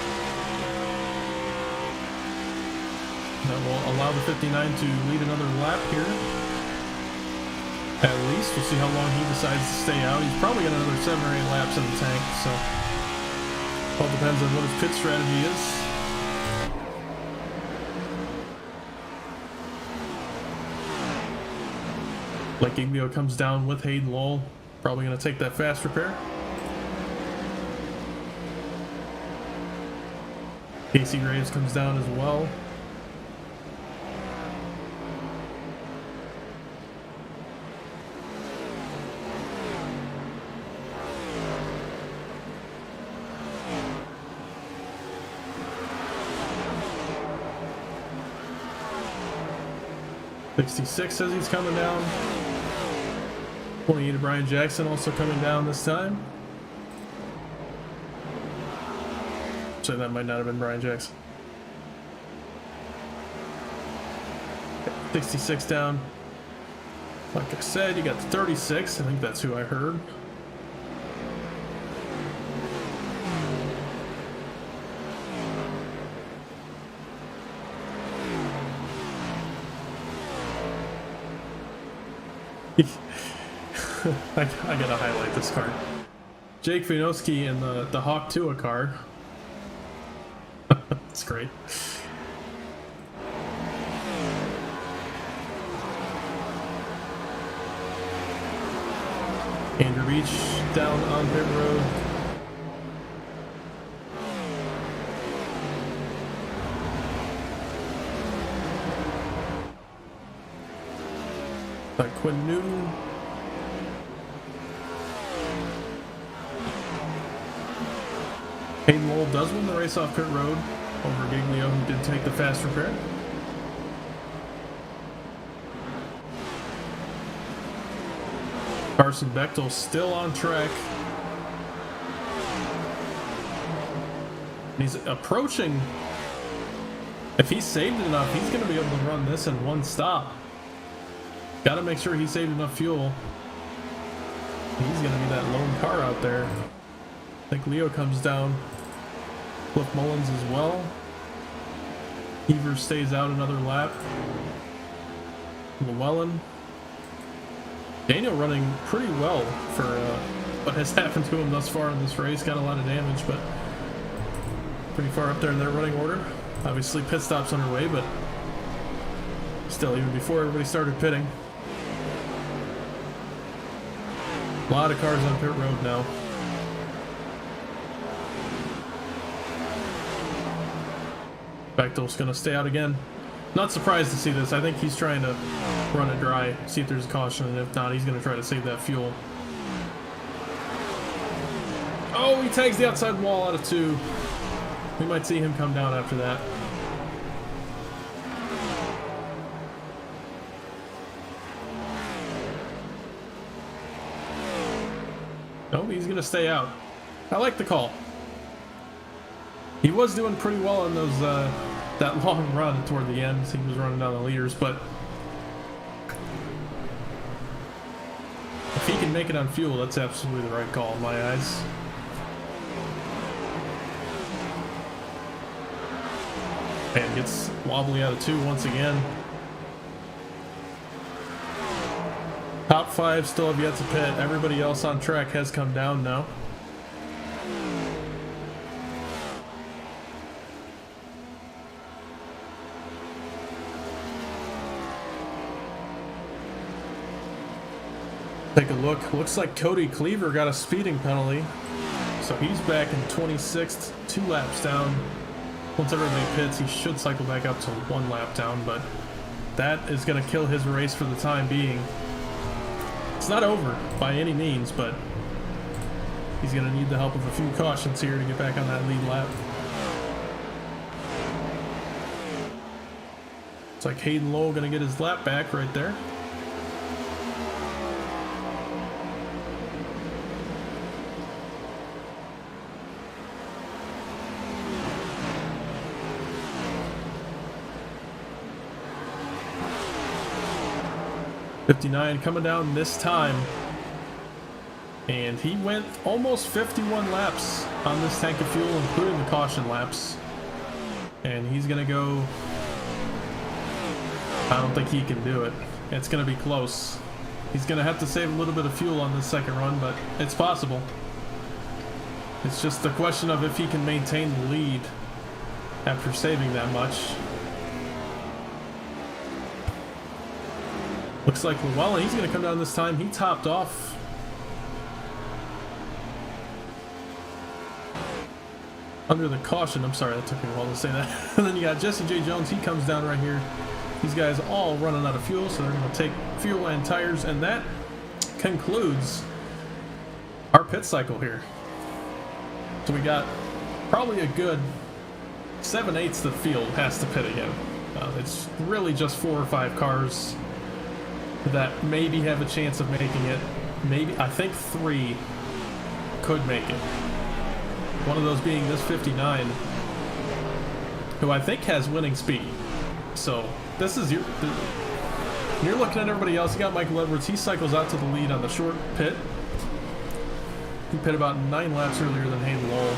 That will allow the 59 to lead another lap here. At least. We'll see how long he decides to stay out. He's probably got another 7 or 8 laps in the tank, so all depends on what his pit strategy is. Blake Giglio comes down with Hayden Lowell. Probably going to take that fast repair. Casey Graves comes down as well. '66 says he's coming down. 28 of Brian Jackson also coming down this time. So that might not have been Brian Jackson. 66 down. Like I said, you got the 36. I think that's who I heard. I gotta highlight this car. Jake Vinosky in the Hawk Tua car. That's great. Andrew Beach down on pit road. Quinn Newton. Hayden Lowell does win the race off pit road over Giglio, who did take the fast repair. Carson Bechtel still on track. He's approaching. If he's saved enough, he's going to be able to run this in one stop. Got to make sure he saved enough fuel. He's going to be that lone car out there. I think Leo comes down. Cliff Mullins as well. Heaver stays out another lap. Llewellyn. Daniel running pretty well for what has happened to him thus far in this race. Got a lot of damage, but pretty far up there in their running order. Obviously pit stops underway, but still, even before everybody started pitting. A lot of cars on pit road now. Bechtel's gonna stay out again. Not surprised to see this. I think he's trying to run it dry, see if there's a caution, and if not, he's gonna try to save that fuel. Oh, he tags the outside wall out of 2. We might see him come down after that. No, he's gonna stay out. I like the call. He was doing pretty well on those that long run toward the end. He was running down the leaders, but if he can make it on fuel, that's absolutely the right call in my eyes. And gets wobbly out of 2 once again. Top 5 still have yet to pit. Everybody else on track has come down now. Take a look. Looks like Cody Cleaver got a speeding penalty. So he's back in 26th, 2 laps down. Once everybody pits, he should cycle back up to 1 lap down, but that is going to kill his race for the time being. It's not over by any means, but he's going to need the help of a few cautions here to get back on that lead lap. It's like Hayden Lowell going to get his lap back right there. .59 coming down this time, and he went almost 51 laps on this tank of fuel, including the caution laps, and he's gonna go. I don't think he can do it. It's gonna be close. He's gonna have to save a little bit of fuel on this second run, but it's possible. It's just the question of if he can maintain the lead after saving that much. Looks like Llewellyn, he's going to come down this time. He topped off. Under the caution. I'm sorry, that took me a while to say that. And then you got Jesse J. Jones. He comes down right here. These guys all running out of fuel, so they're going to take fuel and tires. And that concludes our pit cycle here. So we got probably a good 7/8 of the field has to pit again. It's really just 4 or 5 cars that maybe have a chance of making it. Maybe, I think 3 could make it. One of those being this 59, who I think has winning speed. So this is you're looking at everybody else. You got Michael Edwards. He cycles out to the lead on the short pit. He pit about 9 laps earlier than Hayden Lowell.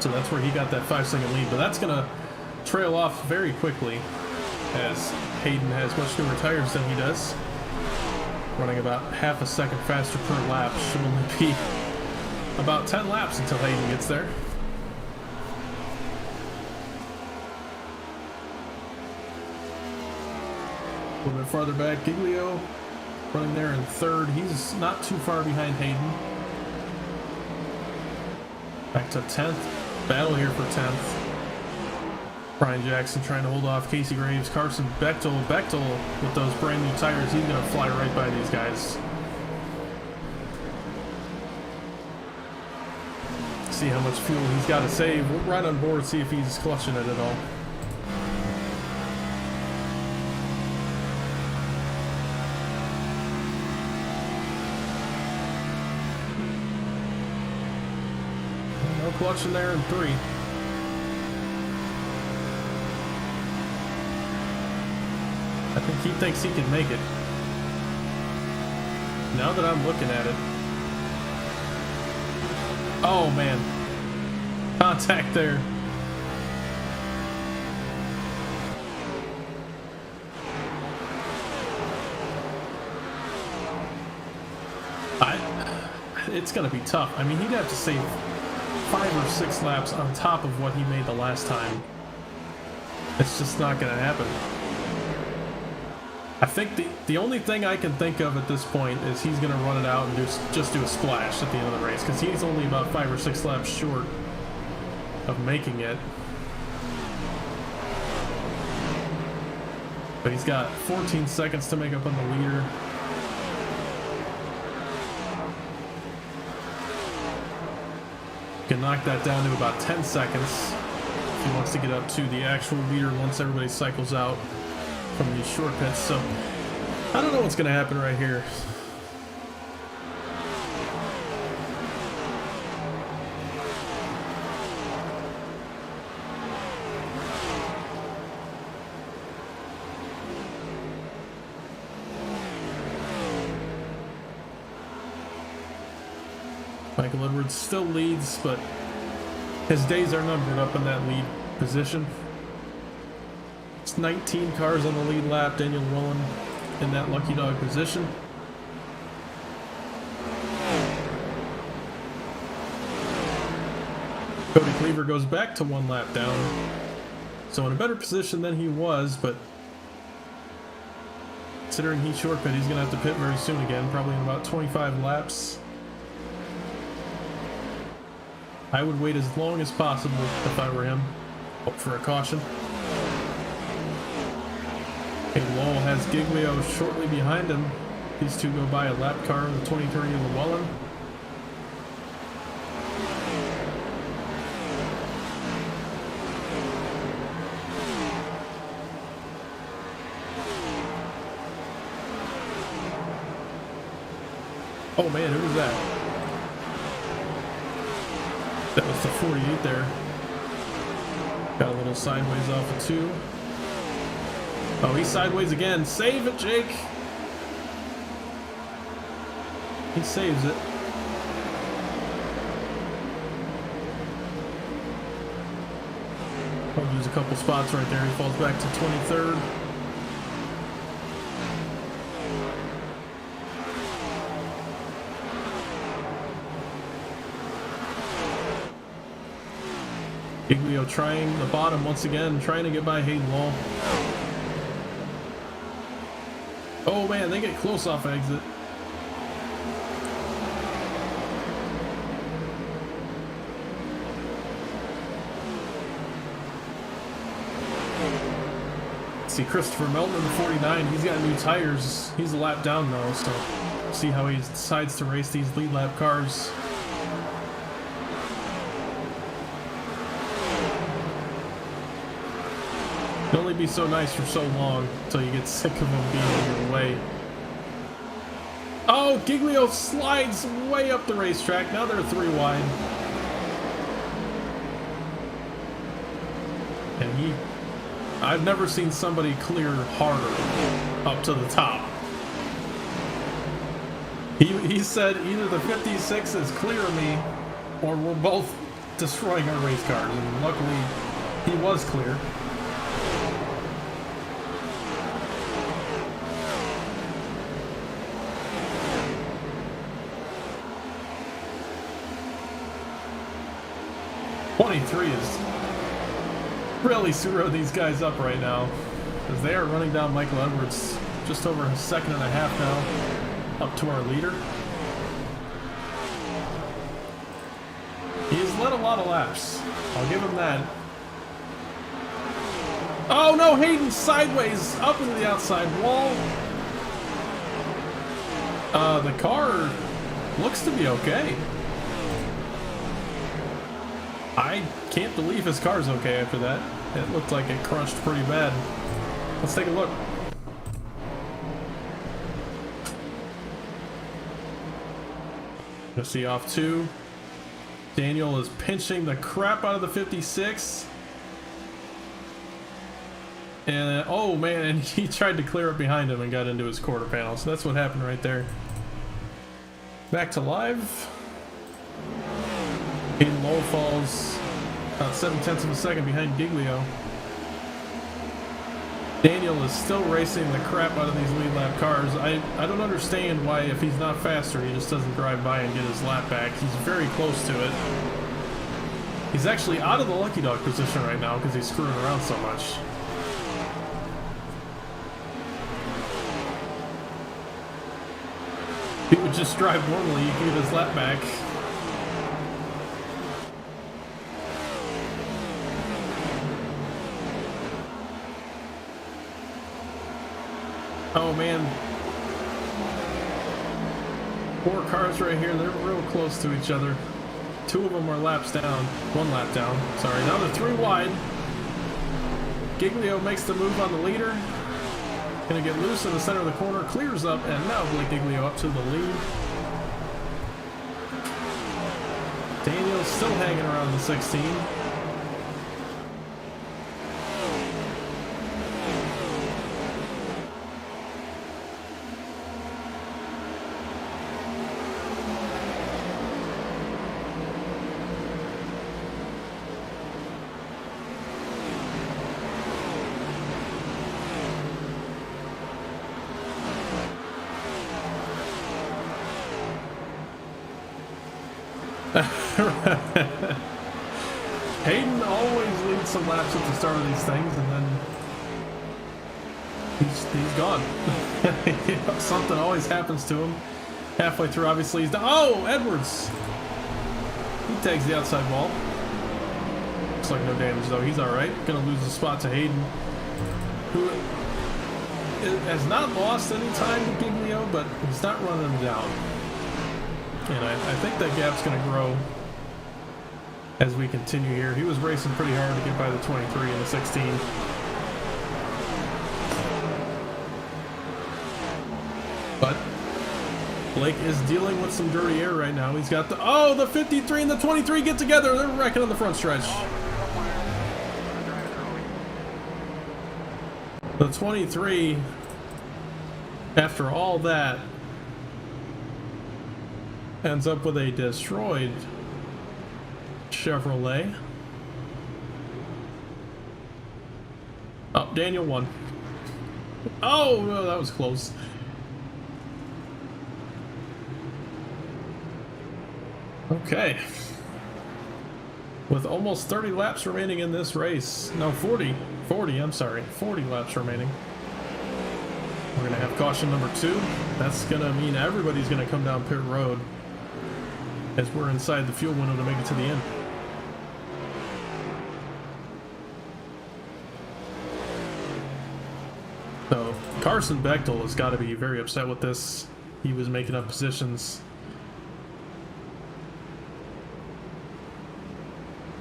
So that's where he got that 5-second lead, but that's gonna trail off very quickly as Hayden has much newer tires than he does. Running about half a second faster per lap. Should only be about 10 laps until Hayden gets there. A little bit farther back, Giglio running there in 3rd. He's not too far behind Hayden. Back to 10th. Battle here for 10th. Brian Jackson trying to hold off Casey Graves. Carson Bechtel with those brand new tires, he's going to fly right by these guys. See how much fuel he's got to save. We're right on board, see if he's clutching it at all. No clutching there in 3. I think he thinks he can make it. Now that I'm looking at it. Oh man. Contact there. It's going to be tough. I mean, he'd have to save 5 or 6 laps on top of what he made the last time. It's just not going to happen. I think the only thing I can think of at this point is he's going to run it out and just do a splash at the end of the race, because he's only about 5 or 6 laps short of making it. But he's got 14 seconds to make up on the leader. Can knock that down to about 10 seconds if he wants to get up to the actual leader once everybody cycles out from these short pits. So I don't know what's going to happen right here. Michael Edwards still leads, but his days are numbered up in that lead position. It's 19 cars on the lead lap. Daniel Willen in that lucky dog position. Cody Cleaver goes back to 1 lap down, so in a better position than he was, but considering he short pit, he's going to have to pit very soon again, probably in about 25 laps. I would wait as long as possible if I were him. Hope for a caution. And Lowell has Giglio shortly behind him. These two go by a lap car in the 2030 Llewellyn. Oh man, who was that? That was the 48 there. Got a little sideways off of 2. Oh, he's sideways again. Save it, Jake. He saves it. I'll use a couple spots right there. He falls back to 23rd. Giglio trying the bottom once again, trying to get by Hayden Wall. Oh man, they get close off exit. See Christopher Melton in the 49, he's got new tires. He's a lap down though, so see how he decides to race these lead lap cars. It'll only be so nice for so long until you get sick of him being in your way. Oh, Giglio slides way up the racetrack. Now they're 3 wide. And I've never seen somebody clear harder up to the top. He said either the 56 is clear of me or we're both destroying our race cars. And luckily he was clear. Is really screwing these guys up right now, as they are running down Michael Edwards just over a second and a half now up to our leader. He has led a lot of laps, I'll give him that. Oh no, Hayden sideways up into the outside wall. The car looks to be okay. I can't believe his car's okay after that. It looked like it crunched pretty bad. Let's take a look. You'll see off 2. Daniel is pinching the crap out of the 56. And oh man, and he tried to clear up behind him and got into his quarter panel. So that's what happened right there. Back to live. Hayden Lowell falls about 0.7 of a second behind Giglio. Daniel is still racing the crap out of these lead lap cars. I don't understand why, if he's not faster, he just doesn't drive by and get his lap back. He's very close to it. He's actually out of the lucky dog position right now because he's screwing around so much. If he would just drive normally, he could get his lap back. Oh man. 4 cars right here, they're real close to each other. 2 of them are laps down. 1 lap down. Sorry, now they're 3 wide. Giglio makes the move on the leader. Gonna get loose in the center of the corner, clears up, and now Blake Giglio up to the lead. Daniel's still hanging around the 16. Hayden always leads some laps at the start of these things, and then he's gone. You know, something always happens to him halfway through. Obviously, he's done. Oh, Edwards! He tags the outside wall. Looks like no damage though. He's all right. Gonna lose the spot to Hayden, who has not lost any time to Giglio, but he's not running him down. And I think that gap's going to grow as we continue here. He was racing pretty hard to get by the 23 and the 16. But Blake is dealing with some dirty air right now. He's got the 53 and the 23 get together. They're wrecking on the front stretch. The 23, after all that, ends up with a destroyed Chevrolet. Oh, Daniel won. Oh, no, that was close. Okay. With almost 30 laps remaining in this race. No, 40, I'm sorry. 40 laps remaining. We're going to have caution number 2. That's going to mean everybody's going to come down pit road, as we're inside the fuel window to make it to the end. So Carson Bechtel has got to be very upset with this. He was making up positions.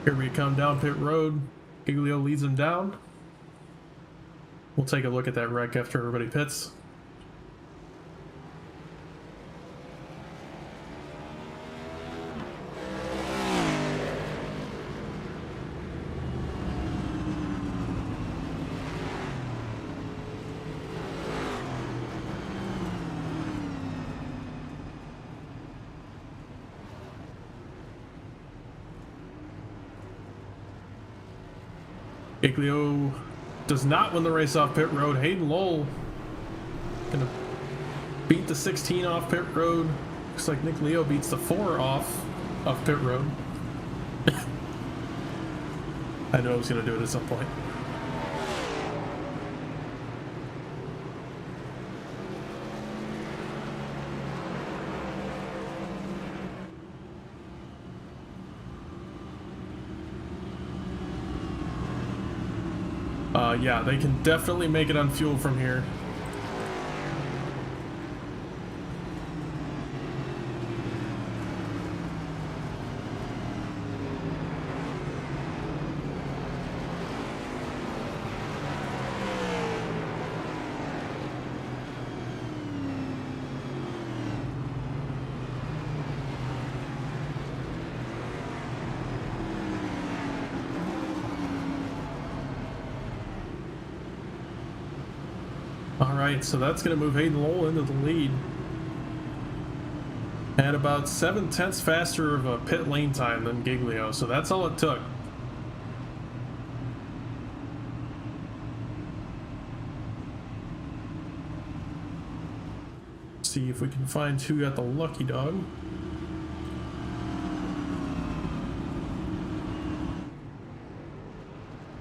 Here we come down pit road. Giglio leads him down. We'll take a look at that wreck after everybody pits. Giglio does not win the race off pit road. Hayden Lowell gonna beat the 16 off pit road. Looks like Nick Leo beats the 4 off pit road. I know I was gonna do it at some point. Yeah, they can definitely make it on fuel from here. All right, so that's going to move Hayden Lowell into the lead. At about 7/10 faster of a pit lane time than Giglio, so that's all it took. See if we can find who got the lucky dog.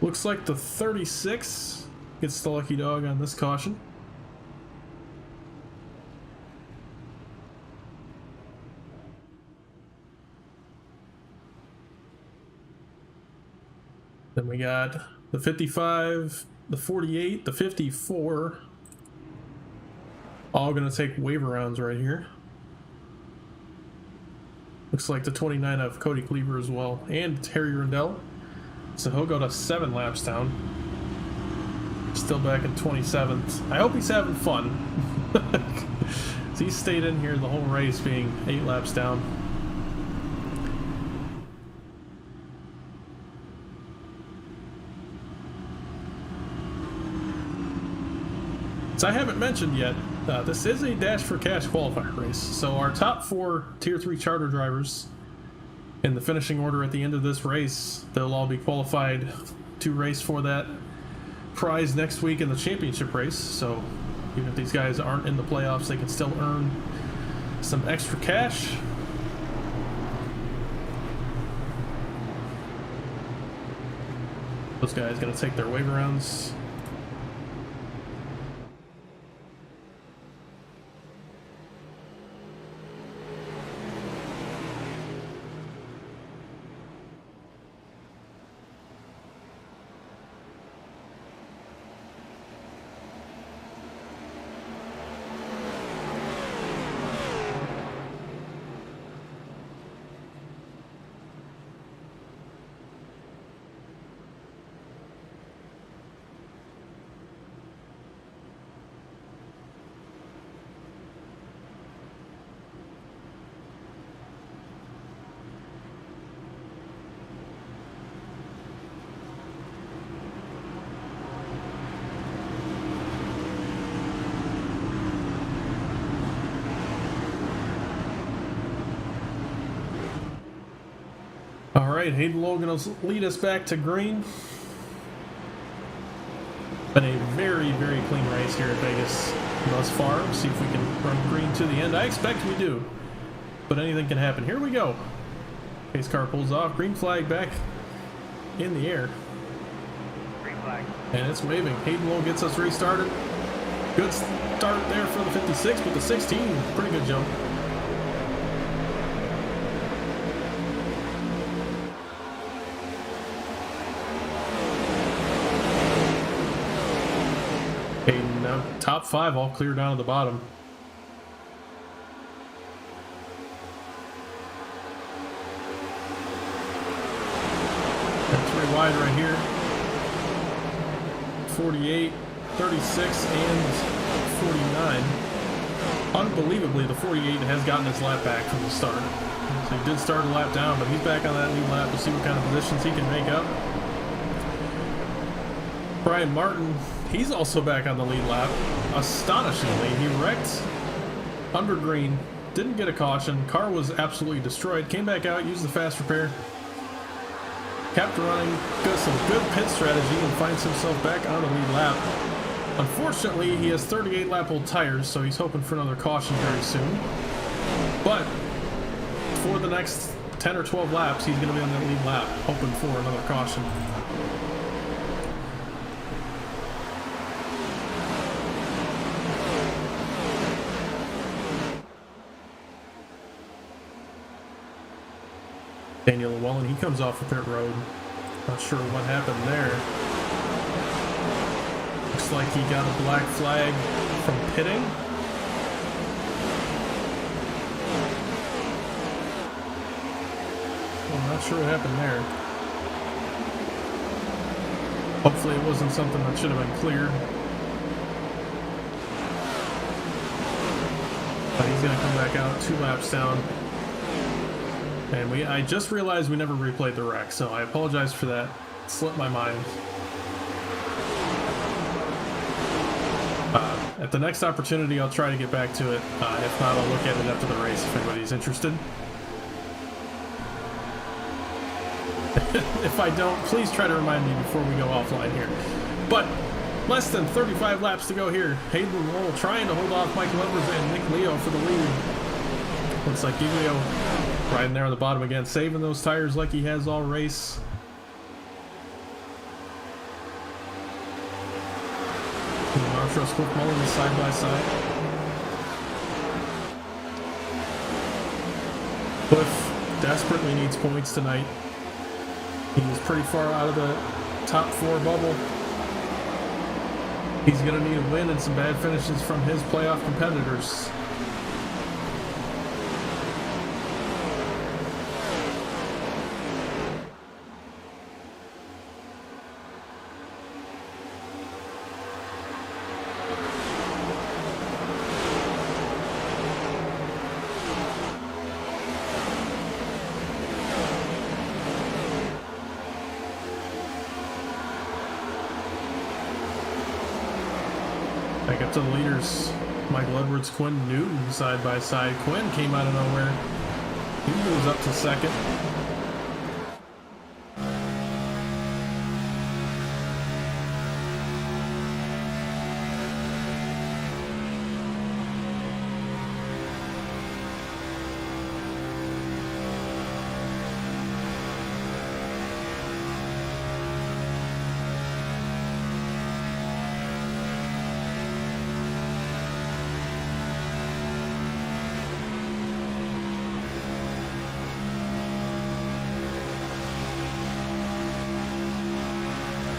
Looks like the 36 gets the lucky dog on this caution. Then we got the 55, the 48, the 54. All going to take waiver rounds right here. Looks like the 29 of Cody Cleaver as well, and Terry Rendell. So he'll go to 7 laps down. Still back in 27th. I hope he's having fun. So he stayed in here the whole race, being 8 laps down. So I haven't mentioned yet, this is a Dash for Cash qualifier race. So our top 4 Tier 3 charter drivers in the finishing order at the end of this race, they'll all be qualified to race for that prize next week in the championship race. So even if these guys aren't in the playoffs, they can still earn some extra cash. Those guys going to take their waiver rounds. All right, Hayden Logan will lead us back to green. Been a very, very clean race here at Vegas thus far. See if we can run green to the end. I expect we do, but anything can happen. Here we go. Pace car pulls off. Green flag back in the air. Green flag. And it's waving. Hayden Lowe gets us restarted. Good start there for the 56, but the 16, pretty good jump. Hayden now top 5 all clear down to the bottom. That's very wide right here. 48, 36, and 49. Unbelievably, the 48 has gotten his lap back from the start. So he did start a lap down, but he's back on that lead lap. We'll see what kind of positions he can make up. Brian Martin, he's also back on the lead lap. Astonishingly, he wrecked under green, didn't get a caution. Car was absolutely destroyed. Came back out, used the fast repair, kept running, got some good pit strategy, and finds himself back on the lead lap. Unfortunately, he has 38 lap old tires, so he's hoping for another caution very soon. But for the next 10 or 12 laps, he's going to be on that lead lap, hoping for another caution. Daniel Llewellyn, he comes off the pit road. Not sure what happened there. Looks like he got a black flag from pitting. I'm not sure what happened there. Hopefully it wasn't something that should have been cleared. But he's going to come back out 2 laps down. And I just realized we never replayed the wreck, so I apologize for that. It slipped my mind. At the next opportunity, I'll try to get back to it. If not, I'll look at it after the race if anybody's interested. If I don't, please try to remind me before we go offline here. But less than 35 laps to go here. Hayden Lowell trying to hold off Michael Edwards and Nick Leo for the lead. Looks like Leo riding there on the bottom again, saving those tires like he has all race. Montrose Cliff Mullins side by side. Cliff desperately needs points tonight. He's pretty far out of the top 4 bubble. He's going to need a win and some bad finishes from his playoff competitors. Back up to the leaders. Michael Edwards, Quinn Newton side by side. Quinn came out of nowhere. He moves up to second.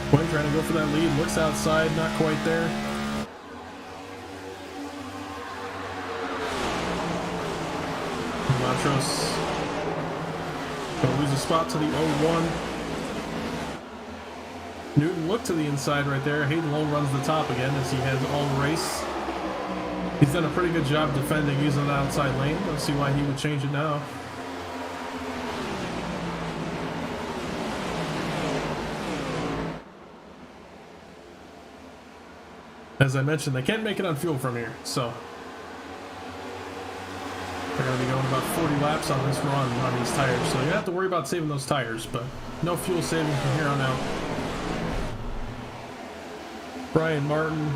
Quinn trying to go for that lead, looks outside, not quite there. Montrose gonna lose a spot to the 0-1. Newton looked to the inside right there. Hayden Lowell runs the top again as he has all race. He's done a pretty good job defending using the outside lane. Let's see why he would change it now. As I mentioned, they can't make it on fuel from here, so they're going to be going about 40 laps on this run on these tires. So you have to worry about saving those tires, but no fuel saving from here on out. Brian Martin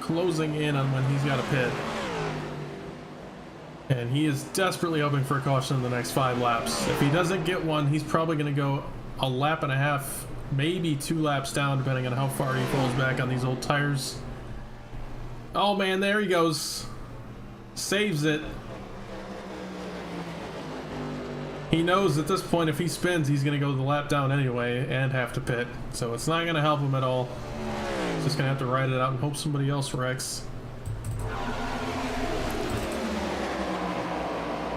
closing in on when he's got a pit. And he is desperately hoping for a caution in the next 5 laps. If he doesn't get one, he's probably going to go a lap and a half, maybe 2 laps down, depending on how far he falls back on these old tires. Oh man, there he goes. Saves it. He knows at this point if he spins, he's going to go the lap down anyway and have to pit. So it's not going to help him at all. He's just going to have to ride it out and hope somebody else wrecks.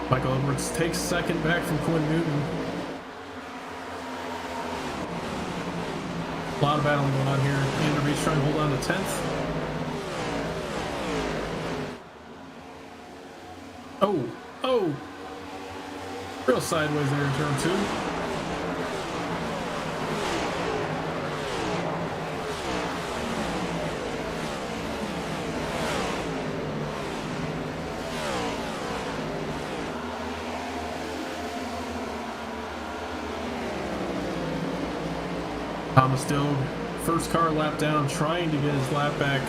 Michael Edwards takes second back from Quinn Newton. A lot of battling going on here. Anderby's trying to hold on to 10th. Oh! Real sideways there in turn 2. Thomas Dill, first car lap down, trying to get his lap back.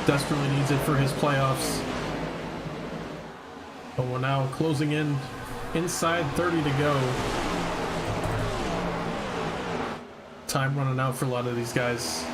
Desperately needs it for his playoffs. But we're now closing in inside 30 to go. Time running out for a lot of these guys.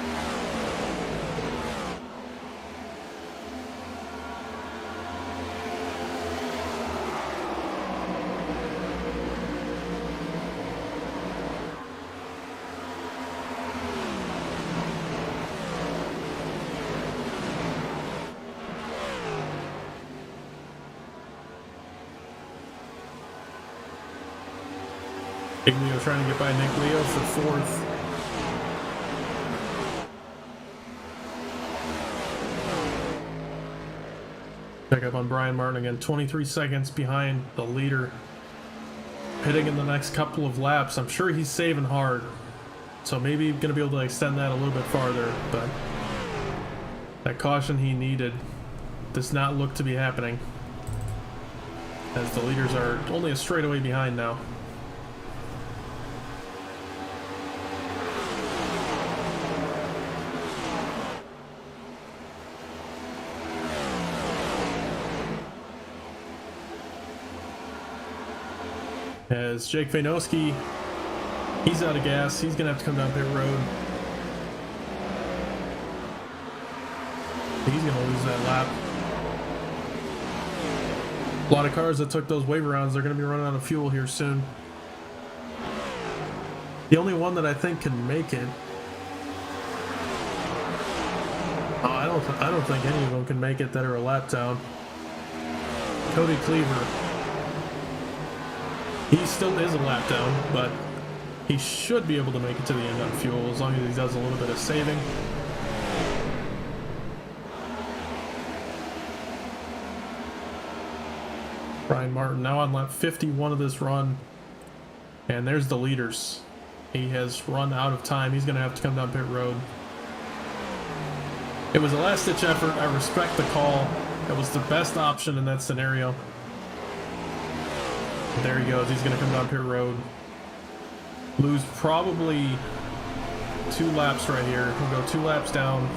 Big Leo trying to get by Nick Leo for 4th. Check up on Brian Martin again, 23 seconds behind the leader. Pitting in the next couple of laps. I'm sure he's saving hard. So maybe going to be able to extend that a little bit farther, but that caution he needed does not look to be happening, as the leaders are only a straightaway behind now. As Jake Vainoski, he's out of gas. He's going to have to come down pit road. He's going to lose that lap. A lot of cars that took those wave rounds, they're going to be running out of fuel here soon. The only one that I think can make it... Oh, I don't think any of them can make it that are a lap down. Cody Cleaver. He still is a lap down, but he should be able to make it to the end on fuel as long as he does a little bit of saving. Brian Martin now on lap 51 of this run, and there's the leaders. He has run out of time. He's going to have to come down pit road. It was a last-ditch effort. I respect the call. It was the best option in that scenario. There he goes. He's going to come down pit road. Lose probably 2 laps right here. He'll go 2 laps down.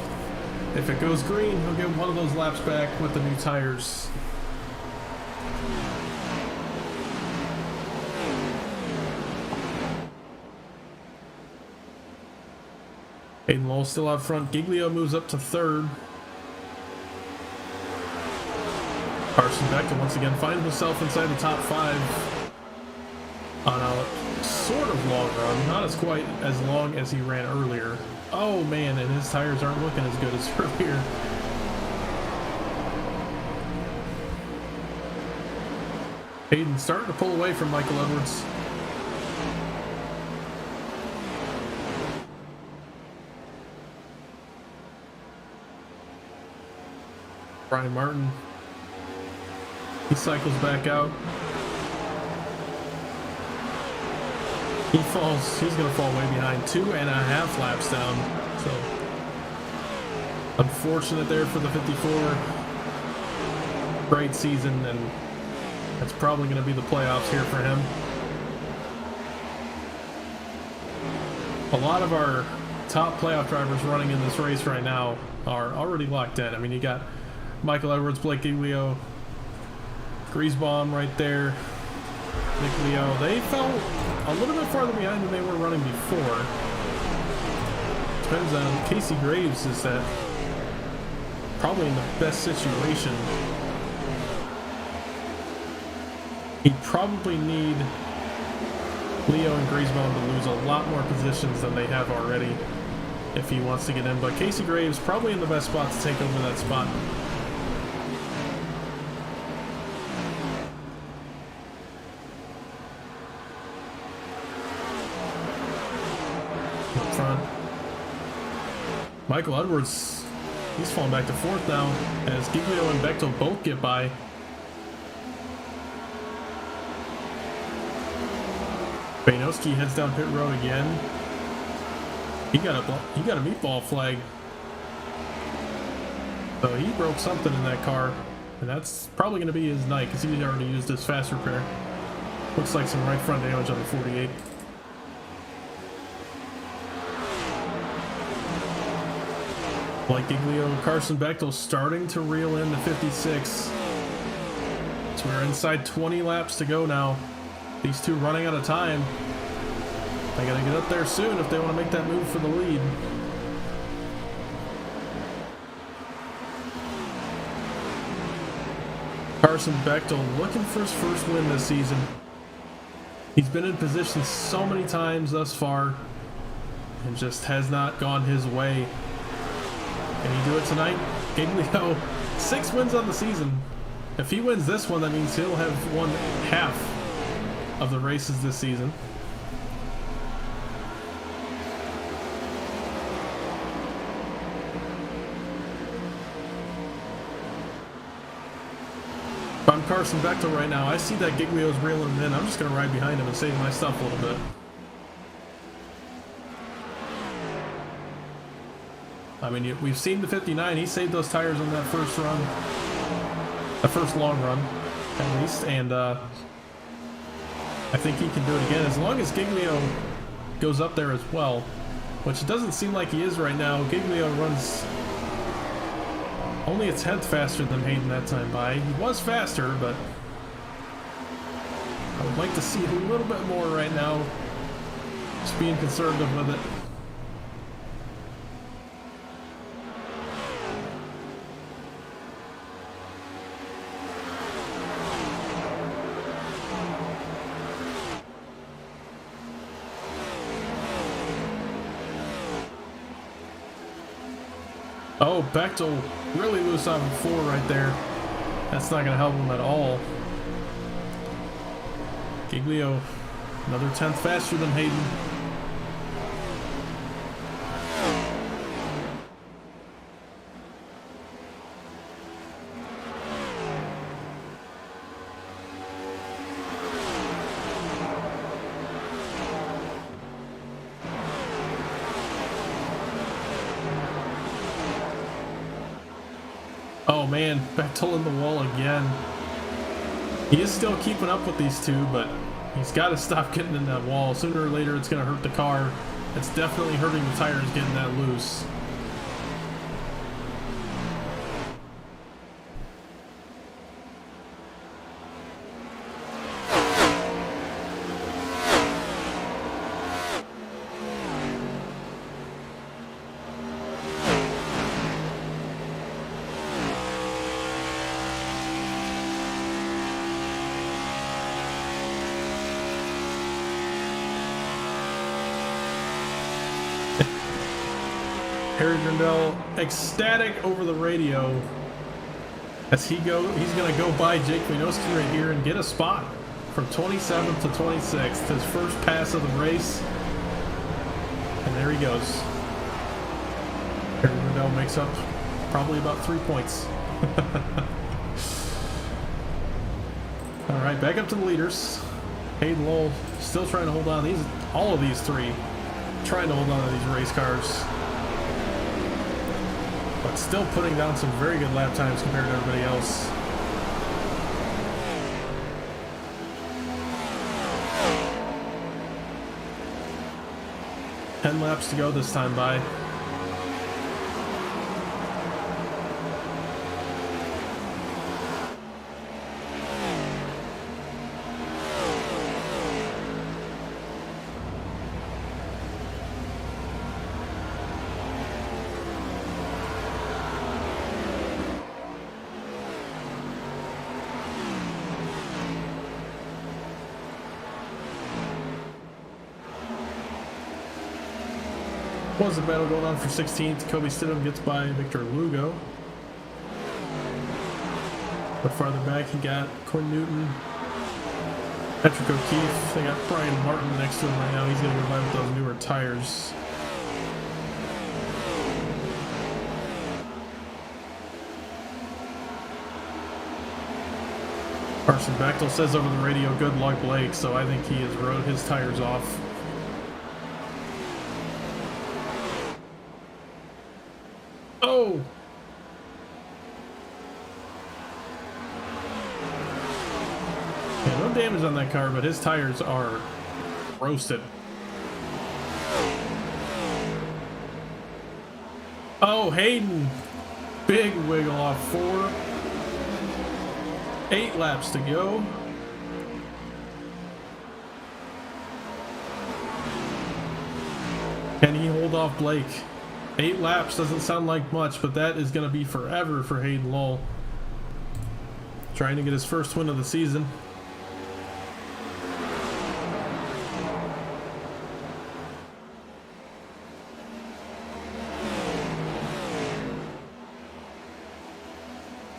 If it goes green, he'll get one of those laps back with the new tires. Aiden Lowell still out front. Giglio moves up to 3rd. Carson Beckton once again finds himself inside the top 5 on a sort of long run. Not as quite as long as he ran earlier. Oh man, and his tires aren't looking as good as earlier. Aiden starting to pull away from Michael Edwards. Brian Martin, he cycles back out. He falls, he's going to fall way behind, 2.5 laps down. So, unfortunate there for the 54. Great season, and that's probably going to be the playoffs here for him. A lot of our top playoff drivers running in this race right now are already locked in. I mean, you got Michael Edwards, Blake Giglio, Griesbaum right there, Nick Leo. They fell a little bit farther behind than they were running before. Depends on Casey Graves is that probably in the best situation. He'd probably need Leo and Griesbaum to lose a lot more positions than they have already if he wants to get in. But Casey Graves probably in the best spot to take over that spot. Michael Edwards, he's falling back to 4th now as Giglio and Bechtel both get by. Vainoski heads down pit road again. He got a meatball flag. So he broke something in that car, and that's probably going to be his night because he already used his fast repair. Looks like some right front damage on the 48. Blake Giglio, Carson Bechtel starting to reel in the 56. So we're inside 20 laps to go now. These two running out of time. They gotta get up there soon if they want to make that move for the lead. Carson Bechtel looking for his first win this season. He's been in position so many times thus far and just has not gone his way. Can he do it tonight? Giglio, 6 wins on the season. If he wins this one, that means he'll have won half of the races this season. If I'm Carson Bechtel right now, I see that Giglio's reeling him in. I'm just going to ride behind him and save my stuff a little bit. I mean, we've seen the 59. He saved those tires on that first run, the first long run, at least, and I think he can do it again as long as Giglio goes up there as well, which it doesn't seem like he is right now. Giglio runs only a 10th faster than Hayden that time by. He was faster, but I would like to see a little bit more right now. Just being conservative with it. Oh, Bechtel really loose on the floor right there. That's not going to help him at all. Giglio, another 10th faster than Hayden. Oh man, Bechtel in the wall again. He is still keeping up with these two, but he's got to stop getting in that wall. Sooner or later, it's going to hurt the car. It's definitely hurting the tires getting that loose. Harry Grindell ecstatic over the radio as he's gonna go by Jake Wienoski right here and get a spot from 27th to 26th, his first pass of the race, and there he goes. Harry Grindell makes up probably about 3 points. All right, back up to the leaders. Hayden Lowell still trying to hold on. All of these three trying to hold on to these race cars, but still putting down some very good lap times compared to everybody else. Ten laps to go this time by. Was a battle going on for 16th. Kobe Stidham gets by Victor Lugo. But farther back, you got Quinn Newton, Patrick O'Keefe. They got Brian Martin next to him right now. He's going to go by with those newer tires. Carson Bechtel says over the radio, "Good luck, Blake." So I think he has rode his tires off. Oh! Yeah, no damage on that car, but his tires are roasted. Oh, Hayden! Big wiggle off 4. 8 laps to go. Can he hold off Blake? 8 laps doesn't sound like much, but that is going to be forever for Hayden Lowell. Trying to get his first win of the season.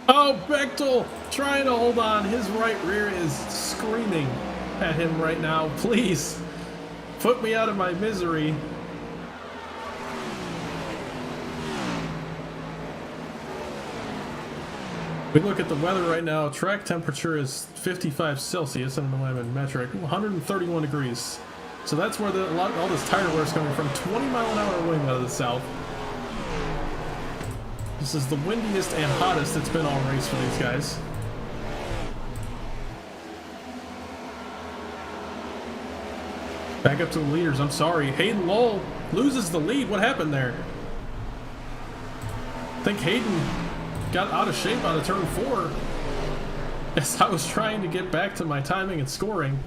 Oh, Bechtel trying to hold on. His right rear is screaming at him right now. Please, put me out of my misery. We look at the weather right now. Track temperature is 55 Celsius. I don't know why I'm in metric. 131 degrees. So that's where all this tire wear is coming from. 20-mile-an-hour wind out of the south. This is the windiest and hottest it's been all race for these guys. Back up to the leaders. I'm sorry. Hayden Lowell loses the lead. What happened there? I think Hayden got out of shape out of turn 4 as I was trying to get back to my timing and scoring.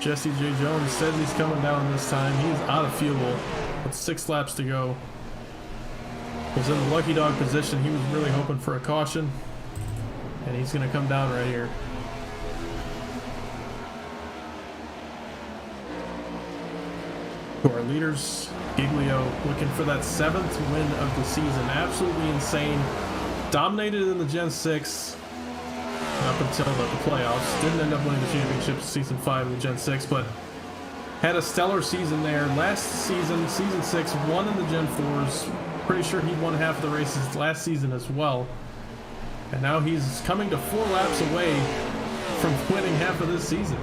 Jesse J. Jones says he's coming down this time. He's out of fuel with 6 laps to go. Was in the lucky dog position. He was really hoping for a caution. And he's going to come down right here. To our leaders, Giglio looking for that 7th win of the season. Absolutely insane. Dominated in the Gen 6 up until the playoffs. Didn't end up winning the championship season 5 of the Gen 6, but had a stellar season there. Last season, season 6, won in the Gen 4s. Pretty sure he won half of the races last season as well. And now he's coming to 4 laps away from winning half of this season.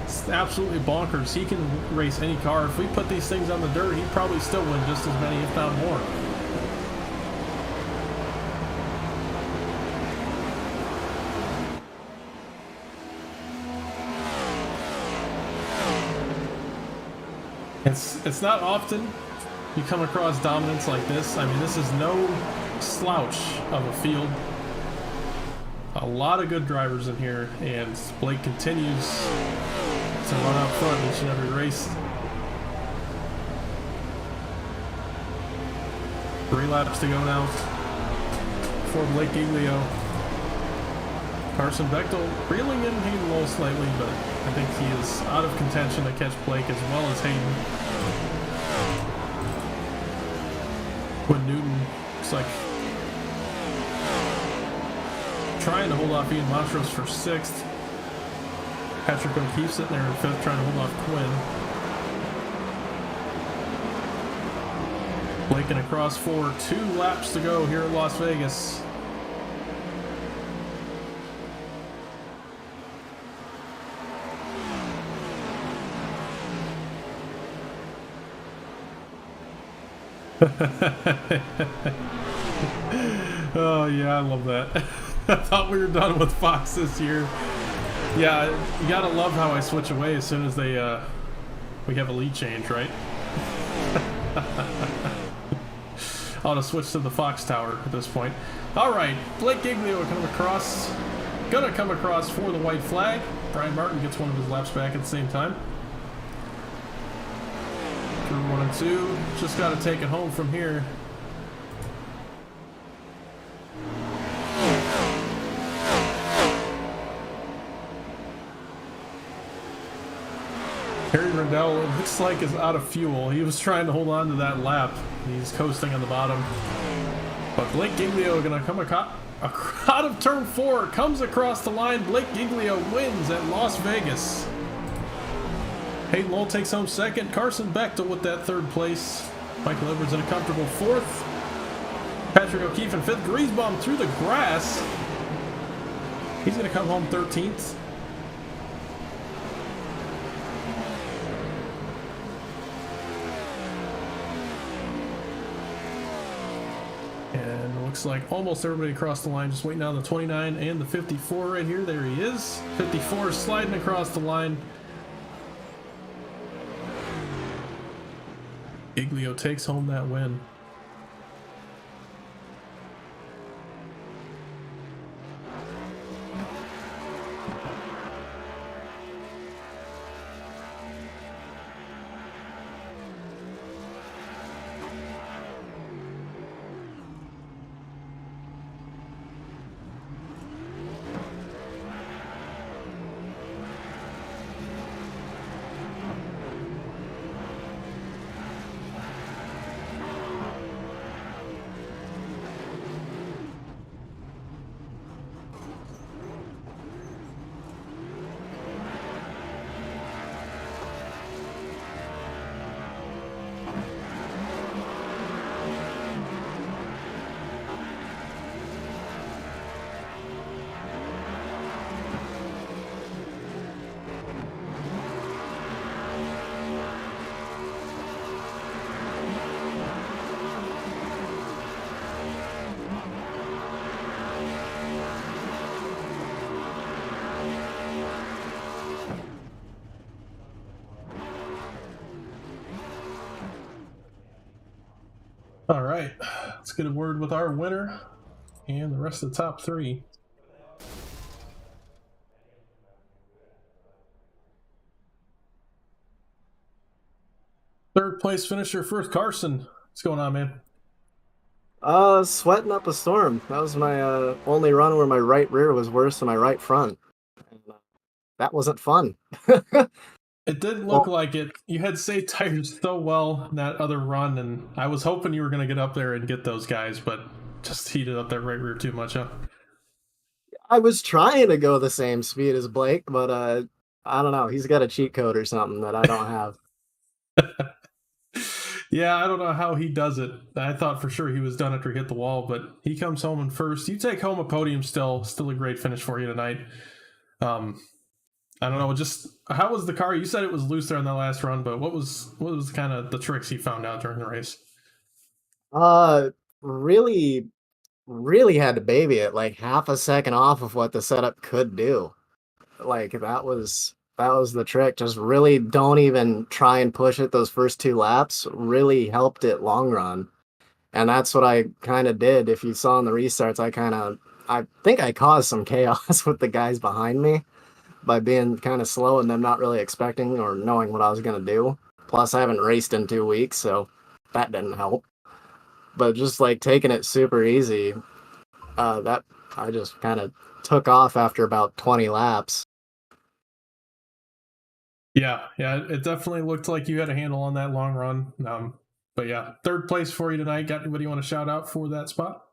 It's absolutely bonkers. He can race any car. If we put these things on the dirt, he'd probably still win just as many, if not more. It's not often you come across dominance like this. I mean, this is no slouch of a field. A lot of good drivers in here, and Blake continues to run out front each and every race. 3 laps to go now for Blake Giglio. Carson Bechtel reeling in Hayden Lowell slightly, but I think he is out of contention to catch Blake as well as Hayden. Quinn Newton looks like trying to hold off Ian Montrose for 6th. Patrick O'Keefe sitting there in 5th trying to hold off Quinn. Blake in across 4, 2 laps to go here at Las Vegas. Oh yeah, I love that. I thought we were done with Fox this year. Yeah, you gotta love how I switch away as soon as we have a lead change, right? I'll just switch to the Fox Tower at this point. All right, Blake Giglio gonna come across for the white flag. Brian Martin gets one of his laps back at the same time. Through 1 and 2, just got to take it home from here. Harry Rendell, it looks like, is out of fuel. He was trying to hold on to that lap. He's coasting on the bottom. But Blake Giglio going to come out of turn 4, comes across the line. Blake Giglio wins at Las Vegas. Hayden Lowell takes home 2nd. Carson Bechtel with that 3rd place. Michael Edwards in a comfortable 4th. Patrick O'Keefe in 5th. Griesbaum through the grass. He's going to come home 13th. And it looks like almost everybody across the line. Just waiting on the 29 and the 54 right here. There he is. 54 sliding across the line. Giglio takes home that win. All right, let's get a word with our winner and the rest of the top three. Third place finisher, First Carson. What's going on, man? Sweating up a storm. That was my only run where my right rear was worse than my right front. And, that wasn't fun. It didn't look Well, like it. You had saved tires so well in that other run, and I was hoping you were going to get up there and get those guys, but just heated up that right rear too much, huh? I was trying to go the same speed as Blake, but I don't know. He's got a cheat code or something that I don't have. Yeah, I don't know how he does it. I thought for sure he was done after he hit the wall, but he comes home in first. You take home a podium still a great finish for you tonight. Um, I don't know, just how was the car? You said it was loose there in that last run, but what was kind of the tricks he found out during the race? Uh, really, really had to baby it, like half a second off of what the setup could do. Like that was the trick. Just really don't even try and push it those first two laps. Really helped it long run. And that's what I kind of did. If you saw in the restarts, I think I caused some chaos with the guys behind me by being kind of slow and them not really expecting or knowing what I was going to do. Plus, I haven't raced in 2 weeks, so that didn't help. But just like taking it super easy, that I just kind of took off after about 20 laps. Yeah, it definitely looked like you had a handle on that long run. But yeah, third place for you tonight. Got anybody you want to shout out for that spot?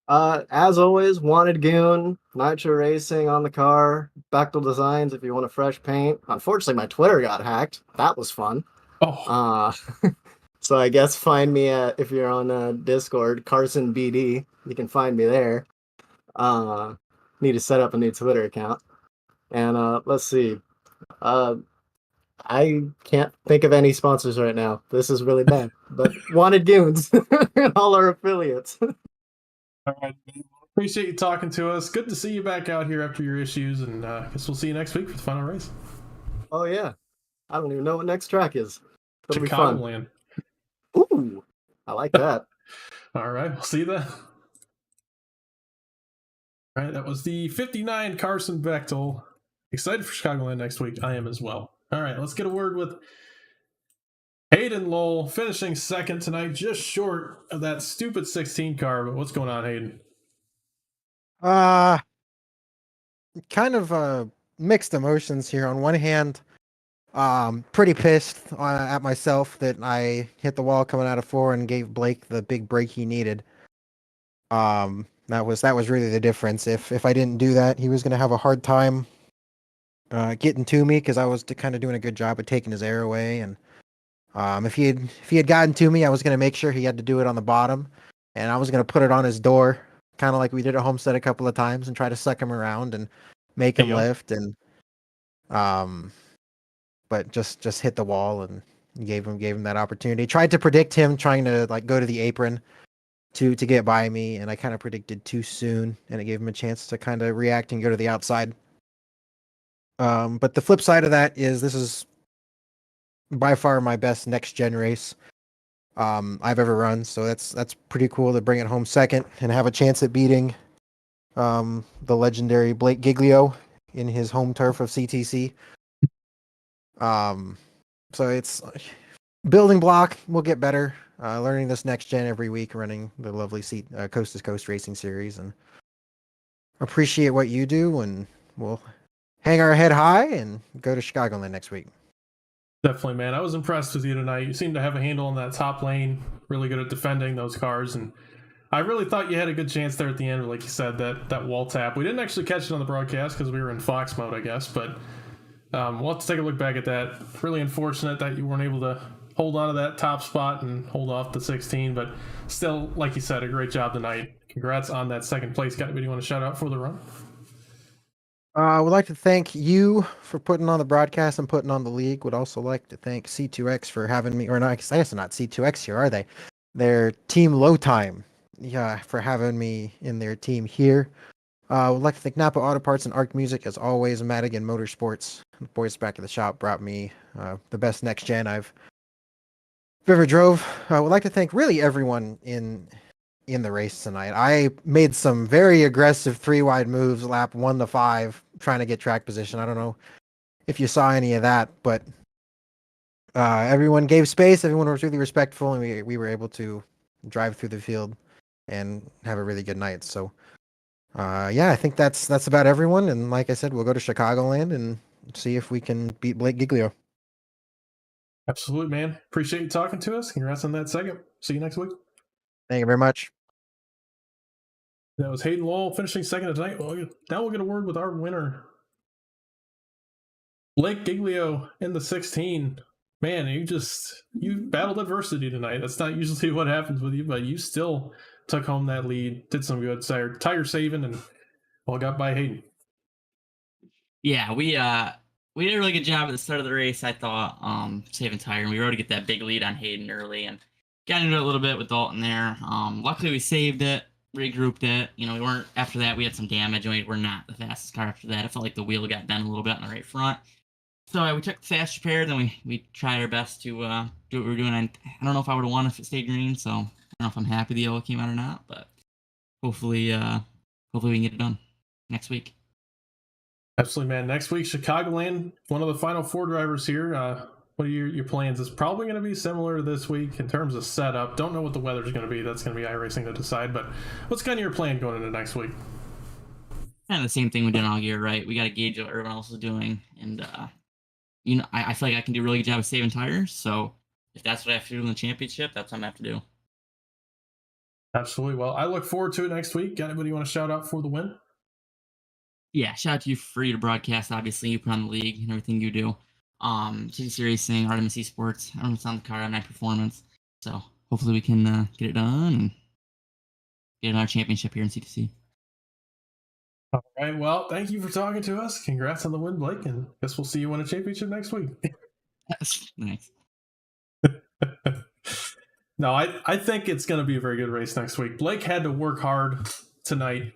As always, Wanted Goon, Nitro Racing on the car, Bechtel Designs if you want a fresh paint. Unfortunately, my Twitter got hacked. That was fun. Oh, Uh, so I guess find me if you're on Discord, Carson BD. You can find me there. Uh, Need to set up a new Twitter account. And let's see. Uh, I can't think of any sponsors right now. This is really bad. But Wanted Goons and all our affiliates. all right. Appreciate you talking to us. Good to see you back out here after your issues, and I guess we'll see you next week for the final race. Oh yeah. I don't even know what next track is. It'll be fun. Chicagoland. Ooh, I like that. All right, we'll see you then. All right, that was the 59 Carson Bechtel. Excited for Chicagoland next week. I am as well. All right, let's get a word with Hayden Lowell, finishing second tonight, just short of that stupid 16 car. But what's going on, Hayden? Uh, kind of mixed emotions here. On one hand, pretty pissed at myself that I hit the wall coming out of four and gave Blake the big break he needed. That was really the difference. If I didn't do that, he was going to have a hard time getting to me because I was kind of doing a good job of taking his air away. And if he had gotten to me, I was going to make sure he had to do it on the bottom, and I was going to put it on his door, kind of like we did at Homestead a couple of times, and try to suck him around and make him lift. And but just hit the wall and gave him that opportunity. Tried to predict him trying to like go to the apron to get by me, and I kind of predicted too soon, and it gave him a chance to kind of react and go to the outside. But the flip side of that is this is by far my best next gen race I've ever run, so that's pretty cool to bring it home second and have a chance at beating the legendary Blake Giglio in his home turf of CTC. So it's building block. We'll get better. Learning this next gen every week, running the lovely Coast to Coast Racing Series, and appreciate what you do. And we'll hang our head high and go to Chicagoland next week. Definitely, man. I was impressed with you tonight. You seem to have a handle on that top lane. Really good at defending those cars, and I really thought you had a good chance there at the end. Like you said, that wall tap. We didn't actually catch it on the broadcast because we were in Fox mode, I guess. But we'll have to take a look back at that. Really unfortunate that you weren't able to hold on to that top spot and hold off the 16. But still, like you said, a great job tonight. Congrats on that second place. Got anybody you want to shout out for the run? I would like to thank you for putting on the broadcast and putting on the league. Would also like to thank C2X for having me, or not, I guess they're not C2X here, are they? They're Team Low Time, yeah, for having me in their team here. I would like to thank Napa Auto Parts and Arc Music, as always. Madigan Motorsports, the boys back at the shop, brought me the best next gen I've whoever drove. I would like to thank really everyone in the race tonight. I made some very aggressive 3-wide moves, lap 1 to 5, trying to get track position. I don't know if you saw any of that, but everyone gave space. Everyone was really respectful, and we were able to drive through the field and have a really good night. So, yeah, I think that's about everyone. And like I said, we'll go to Chicagoland and see if we can beat Blake Giglio. Absolutely, man. Appreciate you talking to us. Congrats on that second. See you next week. Thank you very much. That was Hayden Lowell finishing second tonight. Well, now we'll get a word with our winner, Blake Giglio in the 16. Man, you battled adversity tonight. That's not usually what happens with you, but you still took home that lead, did some good tire saving, and got by Hayden. Yeah, we did a really good job at the start of the race, I thought, saving tire, and we were able to get that big lead on Hayden early and got into it a little bit with Dalton there. Luckily we saved it, regrouped it. We weren't, after that we had some damage, and we were not the fastest car after that. I felt like the wheel got bent a little bit on the right front. So we took the fast repair, then we tried our best to do what we were doing. I don't know if I would have won if it stayed green, so I don't know if I'm happy the yellow came out or not, but hopefully we can get it done next week. Absolutely, man. Next week, Chicagoland, one of the final 4 drivers here. What are your plans? It's probably going to be similar to this week in terms of setup. Don't know what the weather's going to be. That's going to be iRacing to decide. But what's kind of your plan going into next week? Kind of the same thing we did all year, right? We got to gauge what everyone else is doing. And, I feel like I can do a really good job of saving tires. So if that's what I have to do in the championship, that's what I'm going to have to do. Absolutely. Well, I look forward to it next week. Got anybody you want to shout out for the win? Yeah, shout out to you for your broadcast. Obviously, you put on the league and everything you do. CTC Racing, Artemis Esports, everyone's on the car, Night Performance. So hopefully we can get it done and get another championship here in CTC. All right. Well, thank you for talking to us. Congrats on the win, Blake, and guess we'll see you win a championship next week. Nice. No, I think it's going to be a very good race next week. Blake had to work hard tonight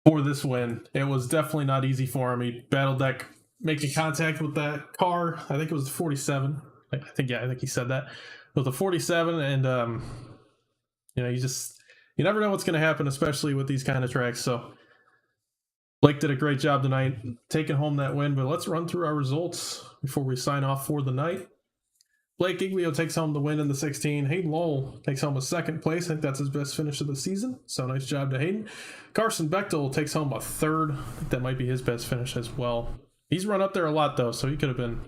for this win. It was definitely not easy for him. He battled that, making contact with that car. I think it was the 47. I think he said that. With the 47, and you never know what's going to happen, especially with these kind of tracks. So Blake did a great job tonight, taking home that win. But let's run through our results before we sign off for the night. Blake Giglio takes home the win in the 16. Hayden Lowell takes home a second place. I think that's his best finish of the season. So nice job to Hayden. Carson Bechtel takes home a third. I think that might be his best finish as well. He's run up there a lot, though, so he could have been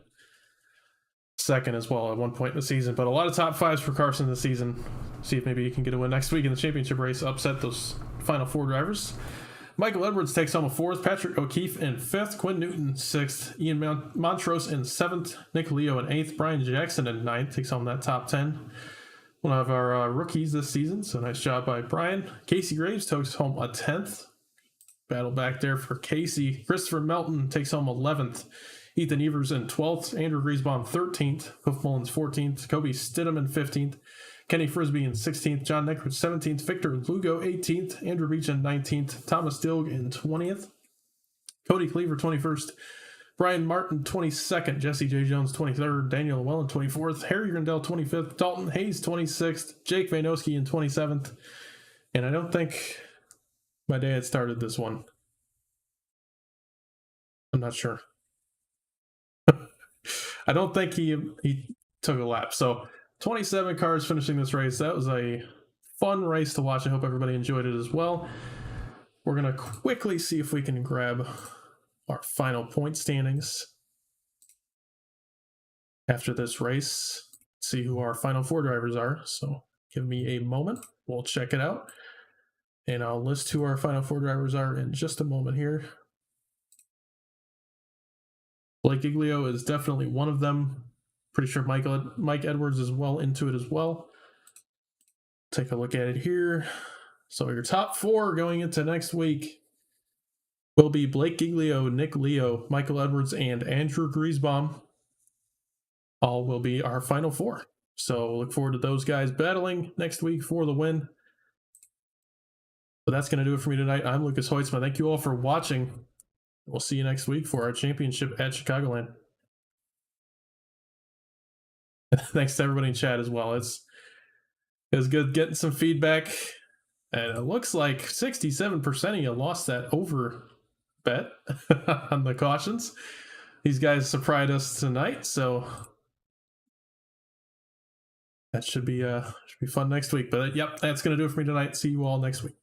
second as well at one point in the season. But a lot of top 5s for Carson this season. See if maybe he can get a win next week in the championship race, upset those final 4 drivers. Michael Edwards takes home a 4th, Patrick O'Keefe in 5th, Quinn Newton 6th, Ian Montrose in 7th, Nick Leo in 8th, Brian Jackson in 9th, takes home that top 10. One of our rookies this season, so nice job by Brian. Casey Graves takes home a 10th. Battle back there for Casey. Christopher Melton takes home 11th. Ethan Evers in 12th, Andrew Griesbaum 13th, Hoof Mullins 14th, Kobe Stidham in 15th, Kenny Frisbee in 16th, John Neckridge 17th, Victor Lugo 18th, Andrew Beach in 19th, Thomas Dilg in 20th, Cody Cleaver 21st, Brian Martin 22nd, Jesse J. Jones 23rd, Daniel Llewellyn 24th, Harry Grindell 25th, Dalton Hayes 26th, Jake Vanosky in 27th, and I don't think my dad started this one. I'm not sure. I don't think he took a lap. So 27 cars finishing this race. That was a fun race to watch. I hope everybody enjoyed it as well. We're going to quickly see if we can grab our final point standings after this race. See who our final 4 drivers are. So give me a moment. We'll check it out. And I'll list who our final 4 drivers are in just a moment here. Blake Giglio is definitely one of them. Pretty sure Mike Edwards is well into it as well. Take a look at it here. So your top 4 going into next week will be Blake Giglio, Nick Leo, Michael Edwards, and Andrew Griesbaum. All will be our final 4. So look forward to those guys battling next week for the win. But that's going to do it for me tonight. I'm Lucas Hoitzman. Thank you all for watching. We'll see you next week for our championship at Chicagoland. Thanks to everybody in chat as well. It was good getting some feedback. And it looks like 67% of you lost that over bet on the cautions. These guys surprised us tonight, so that should be fun next week. But yep, that's gonna do it for me tonight. See you all next week.